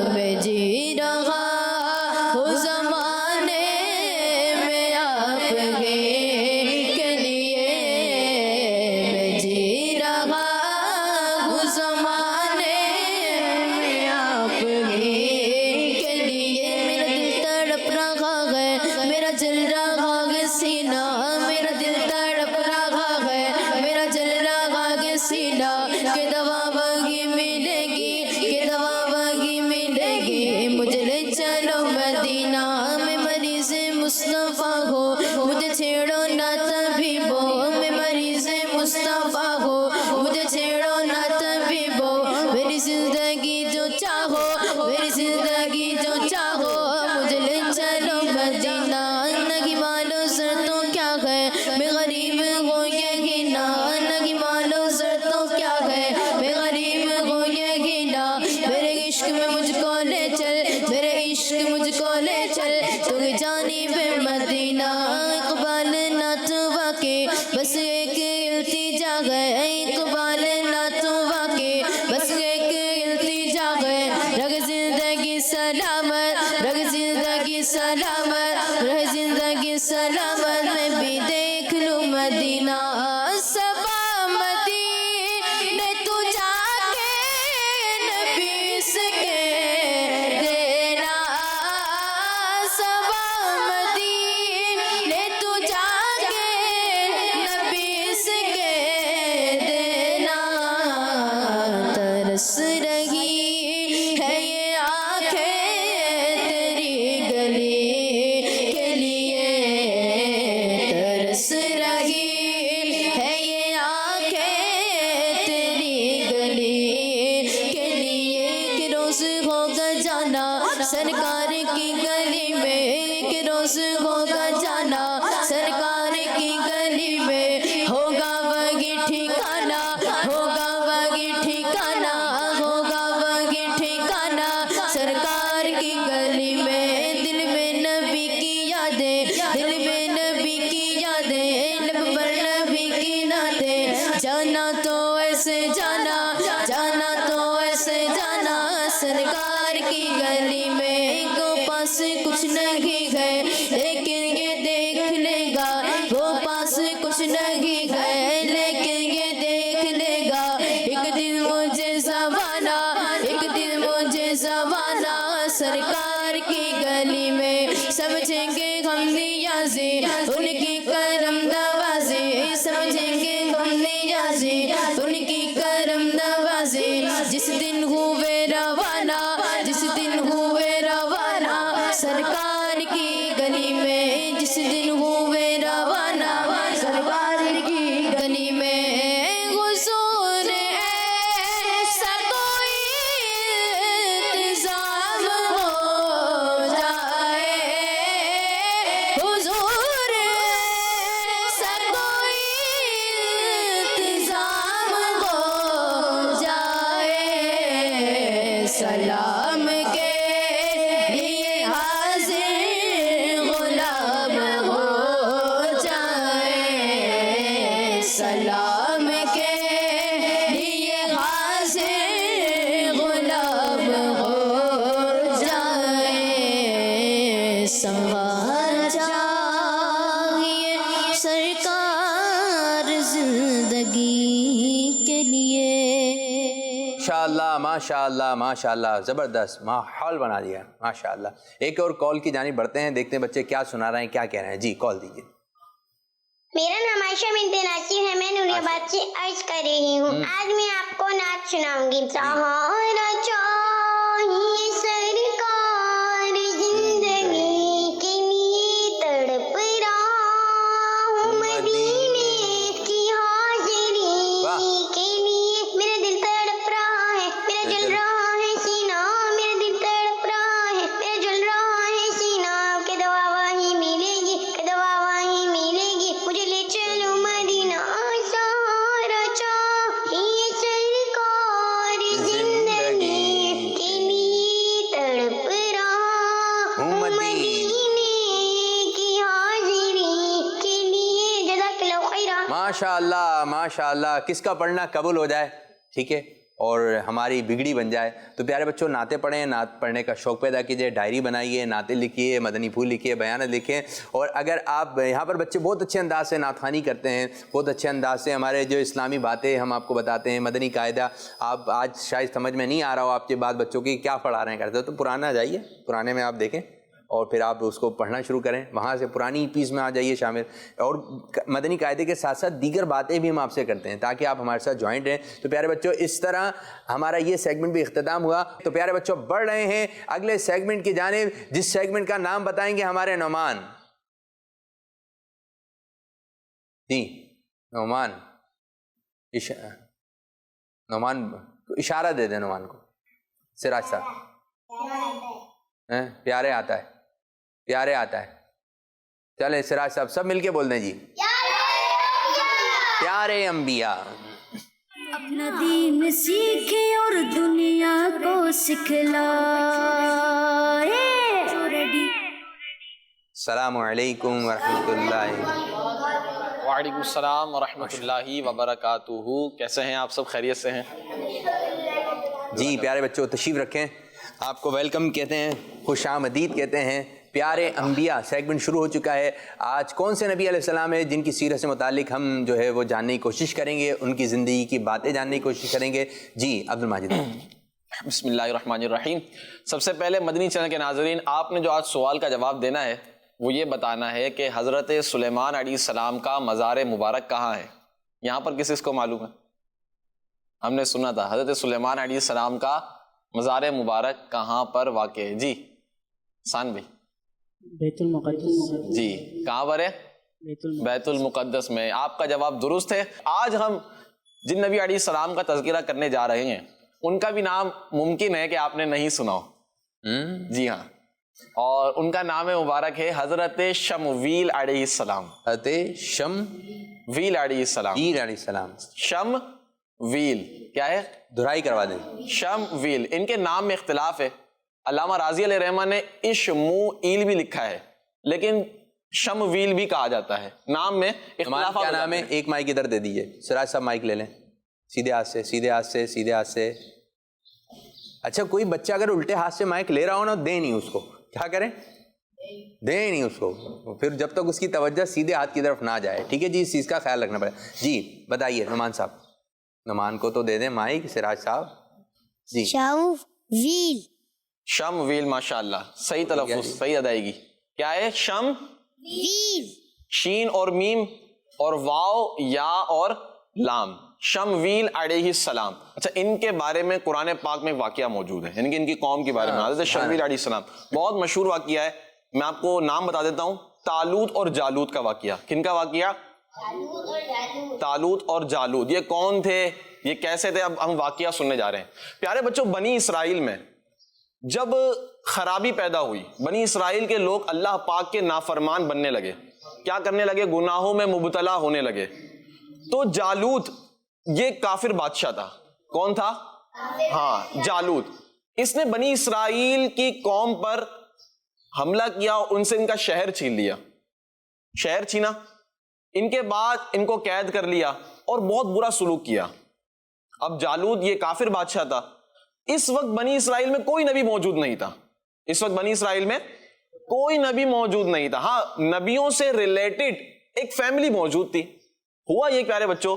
میں جی رہا ہوں زمانے میں آپ کے لیے، میں جی رہا ہوں زمانے میں آپ کے لیے. میرا دل تڑپ رہا ہے، میرا جل رہا ہے سینہ، میرا دل تڑپ رہا ہے، میرا جل رہا ہے سینہ. کہ دوا وہی ملے گی، کہ دوا وہی ملے گی. مجھے لے چلو مدینہ میں مریض مصطفیٰ ہو، مجھے چھیڑو نہ طبیبو میں مریض مصطفیٰ ہو، مجھے چھیڑو نہ طبیبو. میری زندگی جو چاہو، میری زندگی جو چاہو، مجھے لے چلو مدینہ. نگی مالو سر تو کیا ہے، میں غریب ہوں یہی نا. نگی مالو سر تو کیا ہے، میں غریب ہوں یہی نا. میرے عشق میں مجھ کو لے چل، میرے عشق مجھ کو لے چل تو جانب مدینہ. اقبال نعت واقع بس ایک التجا ہے، اقبال نعت واقع بس ایک التجا ہے. رگ زندگی سلامت، رگ زندگی سلامت، رہ زندگی سلامت. میں بھی دیکھ لوں مدینہ. صبا مدینے تو جا کے نبی سے کہہ دینا، صبا مدینے تو جا کے نبی سے کہہ دینا. ترس رہی ہے یہ آنکھیں تیری گلی کے لیے، ترس رہی ہے یہ آنکھیں تیری گلی کے لیے. کہ روز ہوگا جانا سرکار کی گلی میں، کہ روز ہوگا جانا سرکار کی گلی میں. ہوگا وہی ٹھکانا، ہوگا وہی ٹھکانا، ہوگا وہی ٹھکانا سرکار کی گلی میں. دل میں نبی کی یادیں، دل میں نبی کی یادیں، لب پر نبی کی نعتیں. جانا تو ایسے جانا، جانا تو ایسے جانا سرکار کی گلی میں. کو پاس کچھ نہیں ہے لیکن یہ دیکھ لے گا، وہ پاس کچھ نہیں ہے لیکن یہ دیکھ لے گا. ایک دن مجھے زمانہ، ایک دن مجھے زمانہ سرکار کی گلی میں. سمجھیں گے ہم نیازی ان کی کرم نوازی، سمجھیں گے ہم نیازی ان کی کرم نوازی. جس دن ہوئے روانہ، جس دن ہوئے روانہ سرکار کی گلی میں، جس دن ہوئے روانہ سرکار کی گلی میں. حضور ایسا کوئی انتظام ہو جائے، حضور لیے. ماشاءاللہ ماشاءاللہ ماشاءاللہ، زبردست ماحول بنا دیا ماشاءاللہ. ایک اور کال کی جانب بڑھتے ہیں، دیکھتے ہیں بچے کیا سنا رہے ہیں، کیا کہہ رہے ہیں. جی کال دیجیے. میرا نام عائشہ بنت ناصر ہے، میں نوری آباد سے عرض کر رہی ہوں. آج میں آپ کو نعت سناؤں گی. سہارا چاہیے سرکار زندگی کے لیے، تڑپ رہا ہوں مدینے کی حاضری کے لیے. میرا دل تڑپ رہا ہے، میرا جل رہا ہے سینہ، میرا دل تڑپ رہا ہے، میرا جل رہا ہے سینہ. کہ دوا وہیں ملے گی، کہ دوا وہیں ملے گی، مجھے لے چلو مدینہ. سہارا چاہیے سرکار زندگی کے لیے، تڑپ رہا ہوں مدینے کی حاضری کے لیے. جزاک اللہ خیرا. ماشاءاللہ ماشاءاللہ. کس کا پڑھنا قبول ہو جائے، ٹھیک ہے، اور ہماری بگڑی بن جائے. تو پیارے بچوں نعتیں پڑھیں، نعت پڑھنے کا شوق پیدا کیجئے، ڈائری بنائیے، نعتیں لکھیے، مدنی پھول لکھیے، بیانات لکھیں. اور اگر آپ یہاں پر بچے بہت اچھے انداز سے نعت خوانی کرتے ہیں، بہت اچھے انداز سے ہمارے جو اسلامی باتیں ہم آپ کو بتاتے ہیں، مدنی قاعدہ آپ آج شاید سمجھ میں نہیں آ رہا ہو آپ کے بعد بچوں کی کیا پڑھا رہے ہیں کرتے ہو، تو پرانا جائیے، پرانے میں آپ دیکھیں اور پھر آپ اس کو پڑھنا شروع کریں، وہاں سے پرانی پیس میں آ جائیے شامل. اور مدنی قاعدے کے ساتھ ساتھ دیگر باتیں بھی ہم آپ سے کرتے ہیں تاکہ آپ ہمارے ساتھ جوائنٹ رہیں. تو پیارے بچوں اس طرح ہمارا یہ سیگمنٹ بھی اختتام ہوا. تو پیارے بچوں بڑھ رہے ہیں اگلے سیگمنٹ کی جانب، جس سیگمنٹ کا نام بتائیں گے ہمارے نعمان. جی نعمان، نعمان اشارہ دے دیں نعمان کو. سراج صاحب پیارے آتا ہے، پیارے آتا ہے. چلیں سراج صاحب سب مل کے بول دیں. جی پیارے انبیاء. اپنا دین سیکھے اور دنیا کو سکھلائے. السلام علیکم ورحمۃ اللہ. وعلیکم السلام ورحمۃ اللہ وبرکاتہ. کیسے ہیں آپ سب؟ خیریت سے ہیں؟ جی پیارے بچوں تشریف رکھیں. آپ کو ویلکم کہتے ہیں، خوش آمدید کہتے ہیں. پیارے انبیاء سیگمنٹ شروع ہو چکا ہے. آج کون سے نبی علیہ السلام ہے جن کی سیرت سے متعلق ہم جو ہے وہ جاننے کی کوشش کریں گے، ان کی زندگی کی باتیں جاننے کی کوشش کریں گے. جی عبد الماجد. بسم اللہ الرحمن الرحیم. سب سے پہلے مدنی چینل کے ناظرین، آپ نے جو آج سوال کا جواب دینا ہے وہ یہ بتانا ہے کہ حضرت سلیمان علیہ السلام کا مزار مبارک کہاں ہے. یہاں پر کس کو معلوم ہے؟ ہم نے سنا تھا حضرت سلیمان علیہ السلام کا مزار مبارک کہاں پر واقع ہے. جی سان بھائی. بیت المقدس. جی کہاں پر ہے؟ بیت المقدس میں. آپ کا جواب درست ہے. آج ہم جن نبی علیہ السلام کا تذکرہ کرنے جا رہے ہیں ان کا بھی نام ممکن ہے کہ آپ نے نہیں سنا ہو. جی ہاں، اور ان کا نام مبارک ہے حضرت شمویل علیہ السلام. حضرت ویل علیہ السلام. ویل علیہ السلام. شم ویل کیا ہے؟ دہرائی کروا دیں. شم ویل. ان کے نام میں اختلاف ہے. علامہ راضی علیہ رحمہ نے اشموئیل بھی لکھا ہے لیکن شم ویل بھی کہا جاتا ہے. نام میں اختلاف. کیا نام ہے؟ ایک مائک ادھر دے دیجئے. سراج صاحب مائک لے لیں. سیدھے ہاتھ سے، سیدھے ہاتھ سے، سیدھے ہاتھ سے. اچھا کوئی بچہ اگر الٹے ہاتھ سے مائک لے رہا ہو نا، دیں نہیں اس کو. کیا کریں؟ دیں نہیں اس کو. پھر جب تک اس کی توجہ سیدھے ہاتھ کی طرف نہ جائے. ٹھیک ہے جی، اس چیز کا خیال رکھنا پڑے. جی بتائیے نعمان صاحب. نعمان کو تو دے دیں مائک. سراج صاحب. جی شم ویل. ماشاء اللہ، صحیح تلفظ، صحیح ادائیگی. کیا ہے؟ شم ویل. شین اور میم اور واو یا اور لام. شم ویل علیہ السلام. اچھا ان کے بارے میں قرآن پاک میں ایک واقعہ موجود ہے، یعنی کہ ان کی قوم کے بارے میں. حضرت شم ویل علیہ السلام بہت مشہور واقعہ ہے. میں آپ کو نام بتا دیتا ہوں. طالوت اور جالوت کا واقعہ. کن کا واقعہ؟ طالوت اور جالوت. یہ کون تھے؟ یہ کیسے تھے؟ اب ہم واقعہ سننے جا رہے ہیں. پیارے بچوں، بنی اسرائیل میں جب خرابی پیدا ہوئی، بنی اسرائیل کے لوگ اللہ پاک کے نافرمان بننے لگے. کیا کرنے لگے؟ گناہوں میں مبتلا ہونے لگے. تو جالوت یہ کافر بادشاہ تھا. کون تھا؟ ہاں جالوت. اس نے بنی اسرائیل کی قوم پر حملہ کیا، ان سے ان کا شہر چھین لیا. شہر چھینا، ان کے بعد ان کو قید کر لیا اور بہت برا سلوک کیا. اب جالوت یہ کافر بادشاہ تھا. اس وقت بنی اسرائیل میں کوئی نبی موجود نہیں تھا. اس وقت بنی اسرائیل میں کوئی نبی موجود نہیں تھا. ہاں نبیوں سے ریلیٹڈ ایک فیملی موجود تھی. ہوا یہ پیارے بچوں،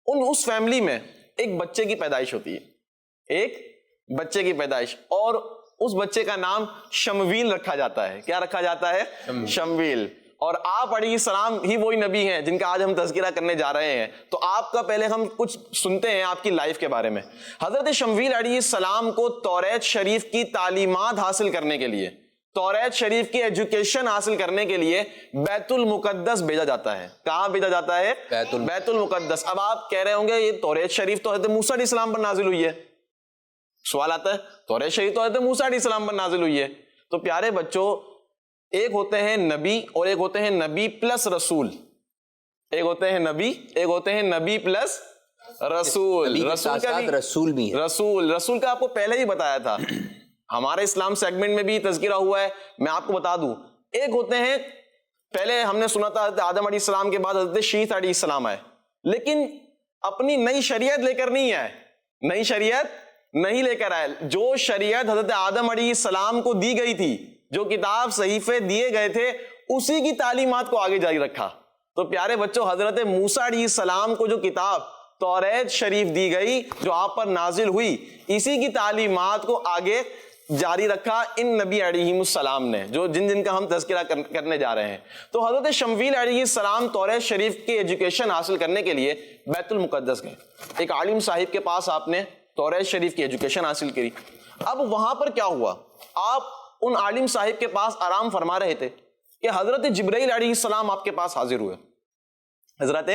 اس فیملی میں ایک بچے کی پیدائش ہوتی ہے، ایک بچے کی پیدائش، اور اس بچے کا نام شمویل رکھا جاتا ہے. کیا رکھا جاتا ہے؟ شمویل. اور آپ علیہ السلام ہی وہی نبی ہیں جن کا آج ہم تذکرہ کرنے جا رہے ہیں. تو آپ کا پہلے ہم کچھ سنتے ہیں آپ کی لائف کے بارے میں. حضرت شمویل علیہ السلام کو توریت شریف کی تعلیمات حاصل کرنے کے لیے، توریت شریف کی ایجوکیشن حاصل کرنے کے لیے بیت المقدس بھیجا جاتا ہے. کہاں بھیجا جاتا ہے؟ بیت المقدس. اب آپ کہہ رہے ہوں گے یہ توریت شریف تو حضرت موسیٰ علیہ السلام پر نازل ہوئی ہے. سوال آتا ہے توریت شریف تو حضرت موسیٰ علیہ السلام پر نازل ہوئی ہے. تو پیارے بچوں، ایک ہوتے ہیں نبی اور ایک ہوتے ہیں نبی پلس رسول. ایک ہوتے ہیں نبی، ایک ہوتے ہیں نبی پلس رسول. رسول بھی رسول کا آپ کو پہلے ہی بتایا تھا، ہمارے اسلام سیگمنٹ میں بھی تذکرہ ہوا ہے. میں آپ کو بتا دوں، ایک ہوتے ہیں، پہلے ہم نے سنا تھا حضرت آدم علیہ السلام کے بعد حضرت شیث علیہ السلام آئے، لیکن اپنی نئی شریعت لے کر نہیں آئے. نئی شریعت نہیں لے کر آئے. جو شریعت حضرت آدم علیہ السلام کو دی گئی تھی، جو کتاب صحیفے دیے گئے تھے، اسی کی تعلیمات کو آگے جاری رکھا. تو پیارے بچوں، حضرت موسیٰ علیہ السلام کو جو کتاب توریت شریف دی گئی جو آپ پر نازل ہوئی، اسی کی تعلیمات کو آگے جاری رکھا ان نبی علیہ السلام نے، جو جن کا ہم تذکرہ کرنے جا رہے ہیں. تو حضرت شمویل علیہ السلام توریت شریف کی ایجوکیشن حاصل کرنے کے لیے بیت المقدس گئے. ایک عالم صاحب کے پاس آپ نے توریت شریف کی ایجوکیشن حاصل کی. اب وہاں پر کیا ہوا؟ آپ ان عالم صاحب کے پاس آرام فرما رہے تھے کہ حضرت جبرائیل علیہ السلام آپ کے پاس حاضر ہوئے. حضرت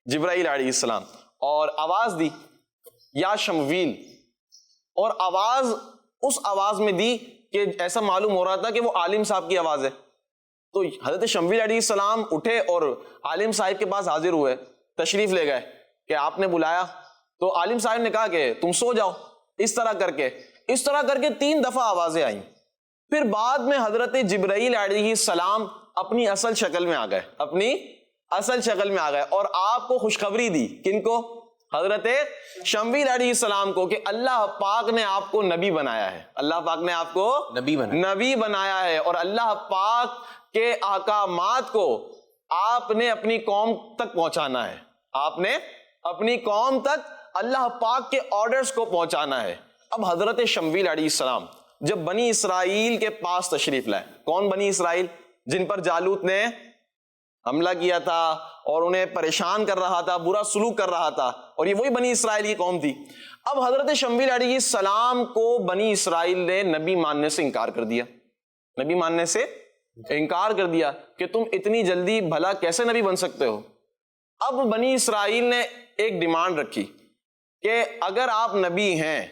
جبرائیل علیہ السلام، اور آواز دی یا شمویل، اور آواز اس آواز میں دی کہ ایسا معلوم ہو رہا تھا کہ وہ عالم صاحب کی آواز ہے. تو حضرت شمویل علیہ السلام اٹھے اور عالم صاحب کے پاس حاضر ہوئے، تشریف لے گئے کہ آپ نے بلایا. تو عالم صاحب نے کہا کہ تم سو جاؤ. اس طرح کر کے 3 دفعہ آوازیں آئیں. پھر بعد میں حضرت جبرائیل علیہ السلام اپنی اصل شکل میں آ گئے، اپنی اصل شکل میں آ گئے، اور آپ کو خوشخبری دی. کن کو؟ حضرت شمویل علیہ السلام کو، کہ اللہ پاک نے آپ کو نبی بنایا ہے. اللہ پاک نے آپ کو نبی بنایا ہے، اور اللہ پاک کے احکامات کو آپ نے اپنی قوم تک پہنچانا ہے. آپ نے اپنی قوم تک اللہ پاک کے آرڈرز کو پہنچانا ہے. اب حضرت شمویل علیہ السلام جب بنی اسرائیل کے پاس تشریف لائے، کون بنی اسرائیل؟ جن پر جالوت نے حملہ کیا تھا اور انہیں پریشان کر رہا تھا، برا سلوک کر رہا تھا، اور یہ وہی بنی اسرائیل کی قوم تھی. اب حضرت شمویل علیہ السلام کو بنی اسرائیل نے نبی ماننے سے انکار کر دیا. نبی ماننے سے انکار کر دیا کہ تم اتنی جلدی بھلا کیسے نبی بن سکتے ہو. اب بنی اسرائیل نے ایک ڈیمانڈ رکھی کہ اگر آپ نبی ہیں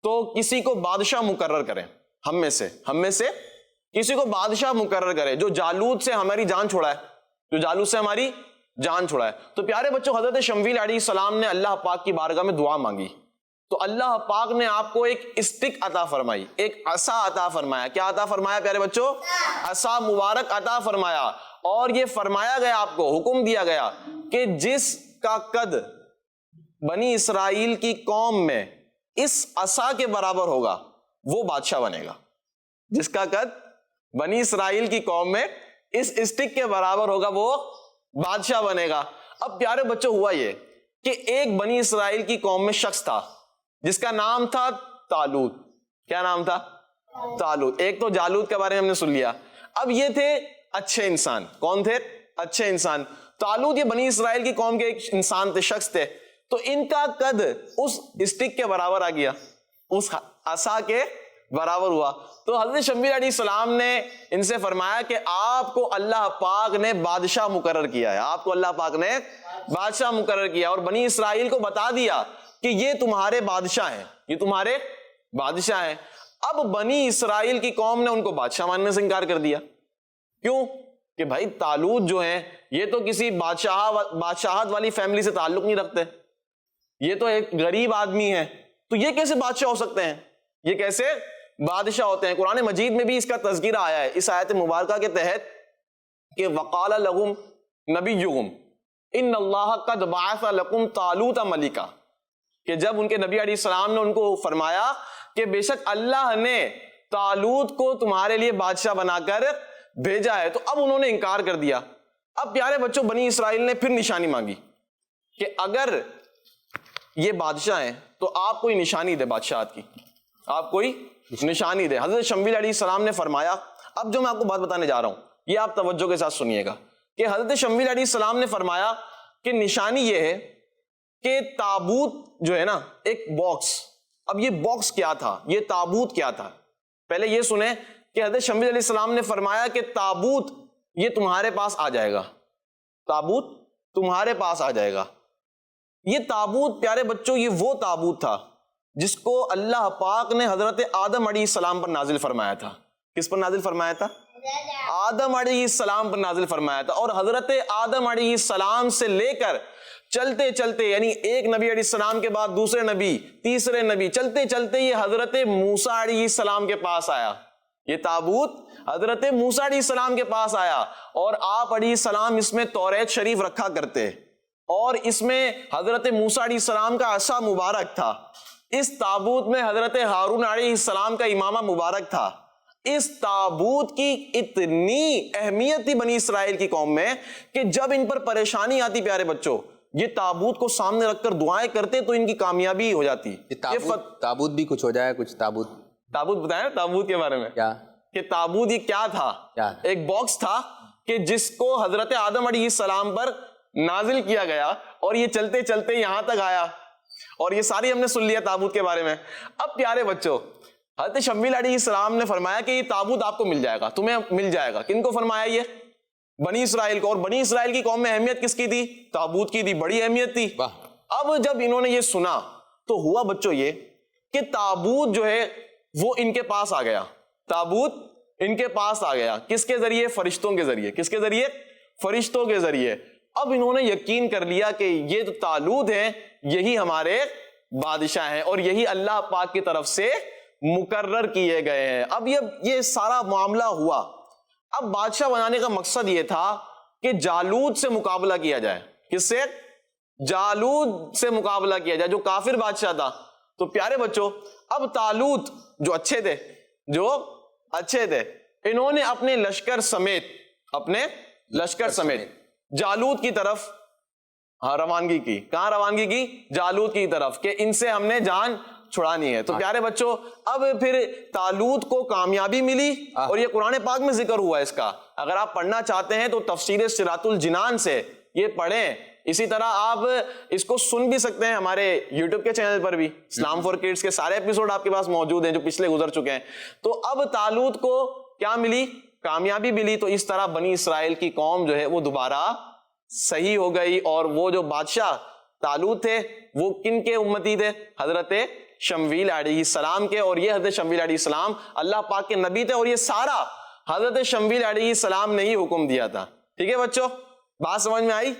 تو کسی کو بادشاہ مقرر کریں. ہم میں سے کسی کو بادشاہ مقرر کرے جو جالوت سے ہماری جان چھڑائے، جو جالوت سے ہماری جان چھڑائے. تو پیارے بچوں، حضرت شمویل علیہ السلام نے اللہ پاک کی بارگاہ میں دعا مانگی، تو اللہ پاک نے آپ کو ایک اسٹک عطا فرمائی، ایک عصا عطا فرمایا. کیا عطا فرمایا پیارے بچوں؟ عصا مبارک عطا فرمایا. اور یہ فرمایا گیا، آپ کو حکم دیا گیا کہ جس کا قد بنی اسرائیل کی قوم میں اس عصا کے برابر ہوگا وہ بادشاہ بنے گا. جس کا قد بنی اسرائیل کی قوم میں اس اسٹک کے برابر ہوگا وہ بادشاہ بنے گا. اب پیارے بچوں، ہوا یہ کہ ایک بنی اسرائیل کی قوم میں شخص تھا جس کا نام تھا طالوت. کیا نام تھا؟ طالوت. ایک تو جالوت کے بارے میں ہم نے سن لیا. اب یہ تھے اچھے انسان. کون تھے؟ اچھے انسان. طالوت یہ بنی اسرائیل کی قوم کے ایک انسان تھے، شخص تھے. تو ان کا قد اس اسٹک کے برابر آ گیا، اس عصا کے برابر ہوا. تو حضرت شمویل علیہ السلام نے ان سے فرمایا کہ آپ کو اللہ پاک نے بادشاہ مقرر کیا ہے، آپ کو اللہ پاک نے بادشاہ مقرر کیا، اور بنی اسرائیل کو بتا دیا کہ یہ تمہارے بادشاہ ہیں، یہ تمہارے بادشاہ ہیں. اب بنی اسرائیل کی قوم نے ان کو بادشاہ ماننے سے انکار کر دیا. کیوں؟ کہ بھائی طالوت جو ہیں یہ تو کسی بادشاہت والی فیملی سے تعلق نہیں رکھتے، یہ تو ایک غریب آدمی ہے، تو یہ کیسے بادشاہ ہو سکتے ہیں؟ یہ کیسے بادشاہ ہوتے ہیں؟ قرآن مجید میں بھی اس کا تذکرہ آیا ہے اس آیت مبارکہ کے تحت کہ وقال لهم نبیهم ان اللہ قد بعث لکم طالوت ملکا، کہ جب ان کے نبی علیہ السلام نے ان کو فرمایا کہ بے شک اللہ نے طالوت کو تمہارے لیے بادشاہ بنا کر بھیجا ہے، تو اب انہوں نے انکار کر دیا. اب پیارے بچوں، بنی اسرائیل نے پھر نشانی مانگی کہ اگر یہ بادشاہ ہیں تو آپ کوئی نشانی دے بادشاہت کی، آپ کوئی نشانی دے۔ حضرت شمویل علیہ السلام نے فرمایا، اب جو میں آپ کو بات بتانے جا رہا ہوں یہ آپ توجہ کے ساتھ سنیے گا، کہ حضرت شمویل علیہ السلام نے فرمایا کہ نشانی یہ ہے کہ تابوت جو ہے نا ایک باکس، اب یہ باکس کیا تھا، یہ تابوت کیا تھا؟ پہلے یہ سنیں کہ حضرت شمویل علیہ السلام نے فرمایا کہ تابوت یہ تمہارے پاس آ جائے گا، تابوت تمہارے پاس آ جائے گا۔ یہ تابوت پیارے بچوں یہ وہ تابوت تھا جس کو اللہ پاک نے حضرت آدم علیہ السلام پر نازل فرمایا تھا۔ کس پر نازل فرمایا تھا؟ آدم علیہ السلام پر نازل فرمایا تھا، اور حضرت آدم علیہ السلام سے لے کر چلتے چلتے، یعنی ایک نبی علیہ السلام کے بعد دوسرے نبی، تیسرے نبی، چلتے چلتے یہ حضرت موسیٰ علیہ السلام کے پاس آیا۔ یہ تابوت حضرت موسیٰ علیہ السلام کے پاس آیا، اور آپ علیہ السلام اس میں توریت شریف رکھا کرتے، اور اس میں حضرت موسیٰ علیہ السلام کا عصا مبارک تھا، اس تابوت میں حضرت ہارون علیہ السلام کا امامہ مبارک تھا۔ اس تابوت کی اتنی اہمیت تھی بنی اسرائیل کی قوم میں کہ جب ان پر پریشانی آتی پیارے بچوں، یہ تابوت کو سامنے رکھ کر دعائیں کرتے تو ان کی کامیابی ہو جاتی۔ تابوت بھی کچھ ہو جائے، کچھ تابوت بتائیں تابوت کے بارے میں کیا، کہ تابوت یہ کیا تھا؟ ایک باکس تھا کہ جس کو حضرت آدم علیہ السلام پر نازل کیا گیا، اور یہ چلتے چلتے یہاں تک آیا، اور یہ ساری ہم نے سن لیا تابوت کے بارے میں۔ اب پیارے بچوں حضرت شمویل علیہ السلام نے فرمایا کہ یہ تابوت آپ کو مل جائے گا، تمہیں مل جائے گا۔ کن کو فرمایا؟ یہ بنی اسرائیل کو، اور بنی اسرائیل کی قوم میں اہمیت کس کی تھی؟ تابوت کی تھی، بڑی اہمیت تھی۔ اب جب انہوں نے یہ سنا تو ہوا بچوں یہ کہ تابوت جو ہے وہ ان کے پاس آ گیا، تابوت ان کے پاس آ گیا، کس کے ذریعے؟ فرشتوں کے ذریعے۔ کس کے ذریعے؟ فرشتوں کے ذریعے۔ اب انہوں نے یقین کر لیا کہ یہ تو طالوت ہیں، یہی ہمارے بادشاہ ہیں، اور یہی اللہ پاک کی طرف سے مقرر کیے گئے ہیں۔ اب یہ سارا معاملہ ہوا، اب بادشاہ بنانے کا مقصد یہ تھا کہ جالوت سے مقابلہ کیا جائے۔ کس سے؟ جالوت سے مقابلہ کیا جائے، جو کافر بادشاہ تھا۔ تو پیارے بچوں اب طالوت جو اچھے تھے انہوں نے اپنے لشکر سمیت جالوت کی طرف روانگی کی۔ کہاں روانگی کی؟ جالوت کی طرف، کہ ان سے ہم نے جان چھڑانی ہے۔ تو پیارے بچوں اب پھر طالوت کو کامیابی ملی، اور یہ قرآن پاک میں ذکر ہوا ہے اس کا۔ اگر آپ پڑھنا چاہتے ہیں تو تفسیر صراط الجنان سے یہ پڑھیں، اسی طرح آپ اس کو سن بھی سکتے ہیں ہمارے یوٹیوب کے چینل پر بھی، اسلام فور کڈس کے سارے ایپیسوڈ آپ کے پاس موجود ہیں جو پچھلے گزر چکے ہیں۔ تو اب طالوت کو کیا ملی؟ کامیابی ملی۔ تو اس طرح بنی اسرائیل کی قوم جو ہے وہ دوبارہ صحیح ہو گئی، اور وہ جو بادشاہ طالوت تھے وہ کن کے امتی تھے؟ حضرت شمویل علیہ السلام کے، اور یہ حضرت شمویل علیہ السلام اللہ پاک کے نبی تھے، اور یہ سارا حضرت شمویل علیہ السلام نے ہی حکم دیا تھا۔ ٹھیک ہے بچوں، بات سمجھ میں آئی؟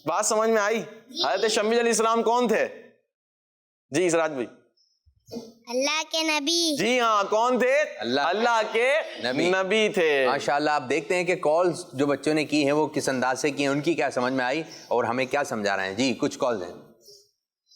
بات سمجھ میں آئی؟ حضرت شمویل علیہ السلام کون تھے؟ جی اسراج بھائی۔ اللہ کے نبی۔ جی ہاں، کون تھے؟ اللہ کے نبی تھے۔ ماشاءاللہ۔ آپ دیکھتے ہیں کہ کالز جو بچوں نے کی ہیں وہ کس انداز سے کی ہیں، ان کی کیا سمجھ میں آئی اور ہمیں کیا سمجھا رہے ہیں۔ جی کچھ کالز ہیں۔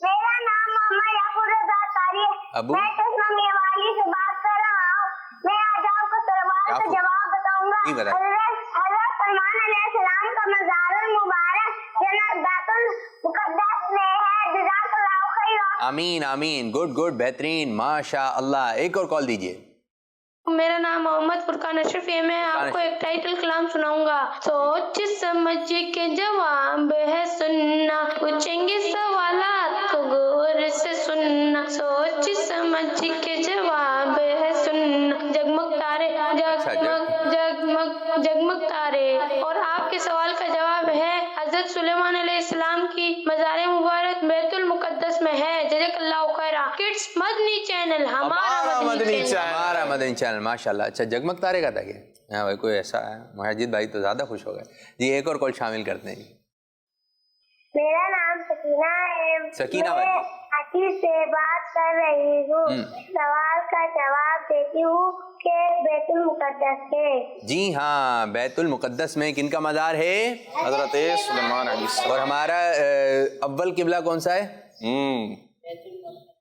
میرا نام محمد یعقوب رضا طاری ہے، ابو میں چشمہ میوالی سے بات کر رہا ہوں۔ میں آج آپ کو سوال کا جواب بتاؤں گا۔ حضرت سلمان علیہ السلام کا مزار المبارک جنت بیت المقدس میں ہے۔ جزاک اللہ خیر۔ آمین آمین، گڈ بہترین، ماشاء اللہ۔ ایک اور کال دیجئے۔ میرا نام محمد فرقان اشرفی ہے، میں آپ کو ایک ٹائٹل کلام سناؤں گا۔ سوچ سمجھ کے جواب ہے سننا، پوچھیں گے سوالات کو غور سے سننا۔ سوچ سمجھ کے جواب ہے سننا۔ جگمگ تارے، جگمگ تارے۔ اور آپ کے سوال کا جواب ہے حضرت سلیمان علیہ السلام کی مزار مبارک بیت المقدس میں ہے۔ جزاک اللہ خیرہ۔ کڈس مدنی چینل، ہمارا مدنی چینل، ماشاءاللہ۔ اچھا جگمگ تارے کا تھا کیا؟ ہاں بھائی، کوئی ایسا ہے؟ مہاجد بھائی تو زیادہ خوش ہو گئے۔ جی ایک اور کال شامل کرتے ہیں۔ میرا نام سکینہ ہے، سکینہ میں بھائی حقیق سے بات کر رہی ہوں۔ سوال کا جواب دیتی ہوں کہ بیت المقدس ہے۔ جی ہاں، بیت المقدس میں کن کا مزار ہے؟ حضرت سلیمان علیہ السلام۔ اور ہمارا اول قبلہ کون سا ہے؟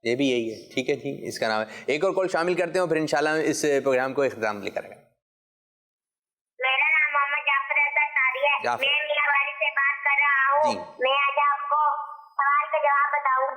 یہ بھی یہی ہے۔ ٹھیک ہے جی، اس کا نام ہے۔ ایک اور کال شامل کرتے ہیں، پھر انشاءاللہ اس پروگرام کو اختتام لے کریں گے۔ میرا نام محمد جعفر رضا طاری ہے، میں میاں والی سے بات کر رہا ہوں۔ میں آج آپ کو سوال کا جواب بتاؤں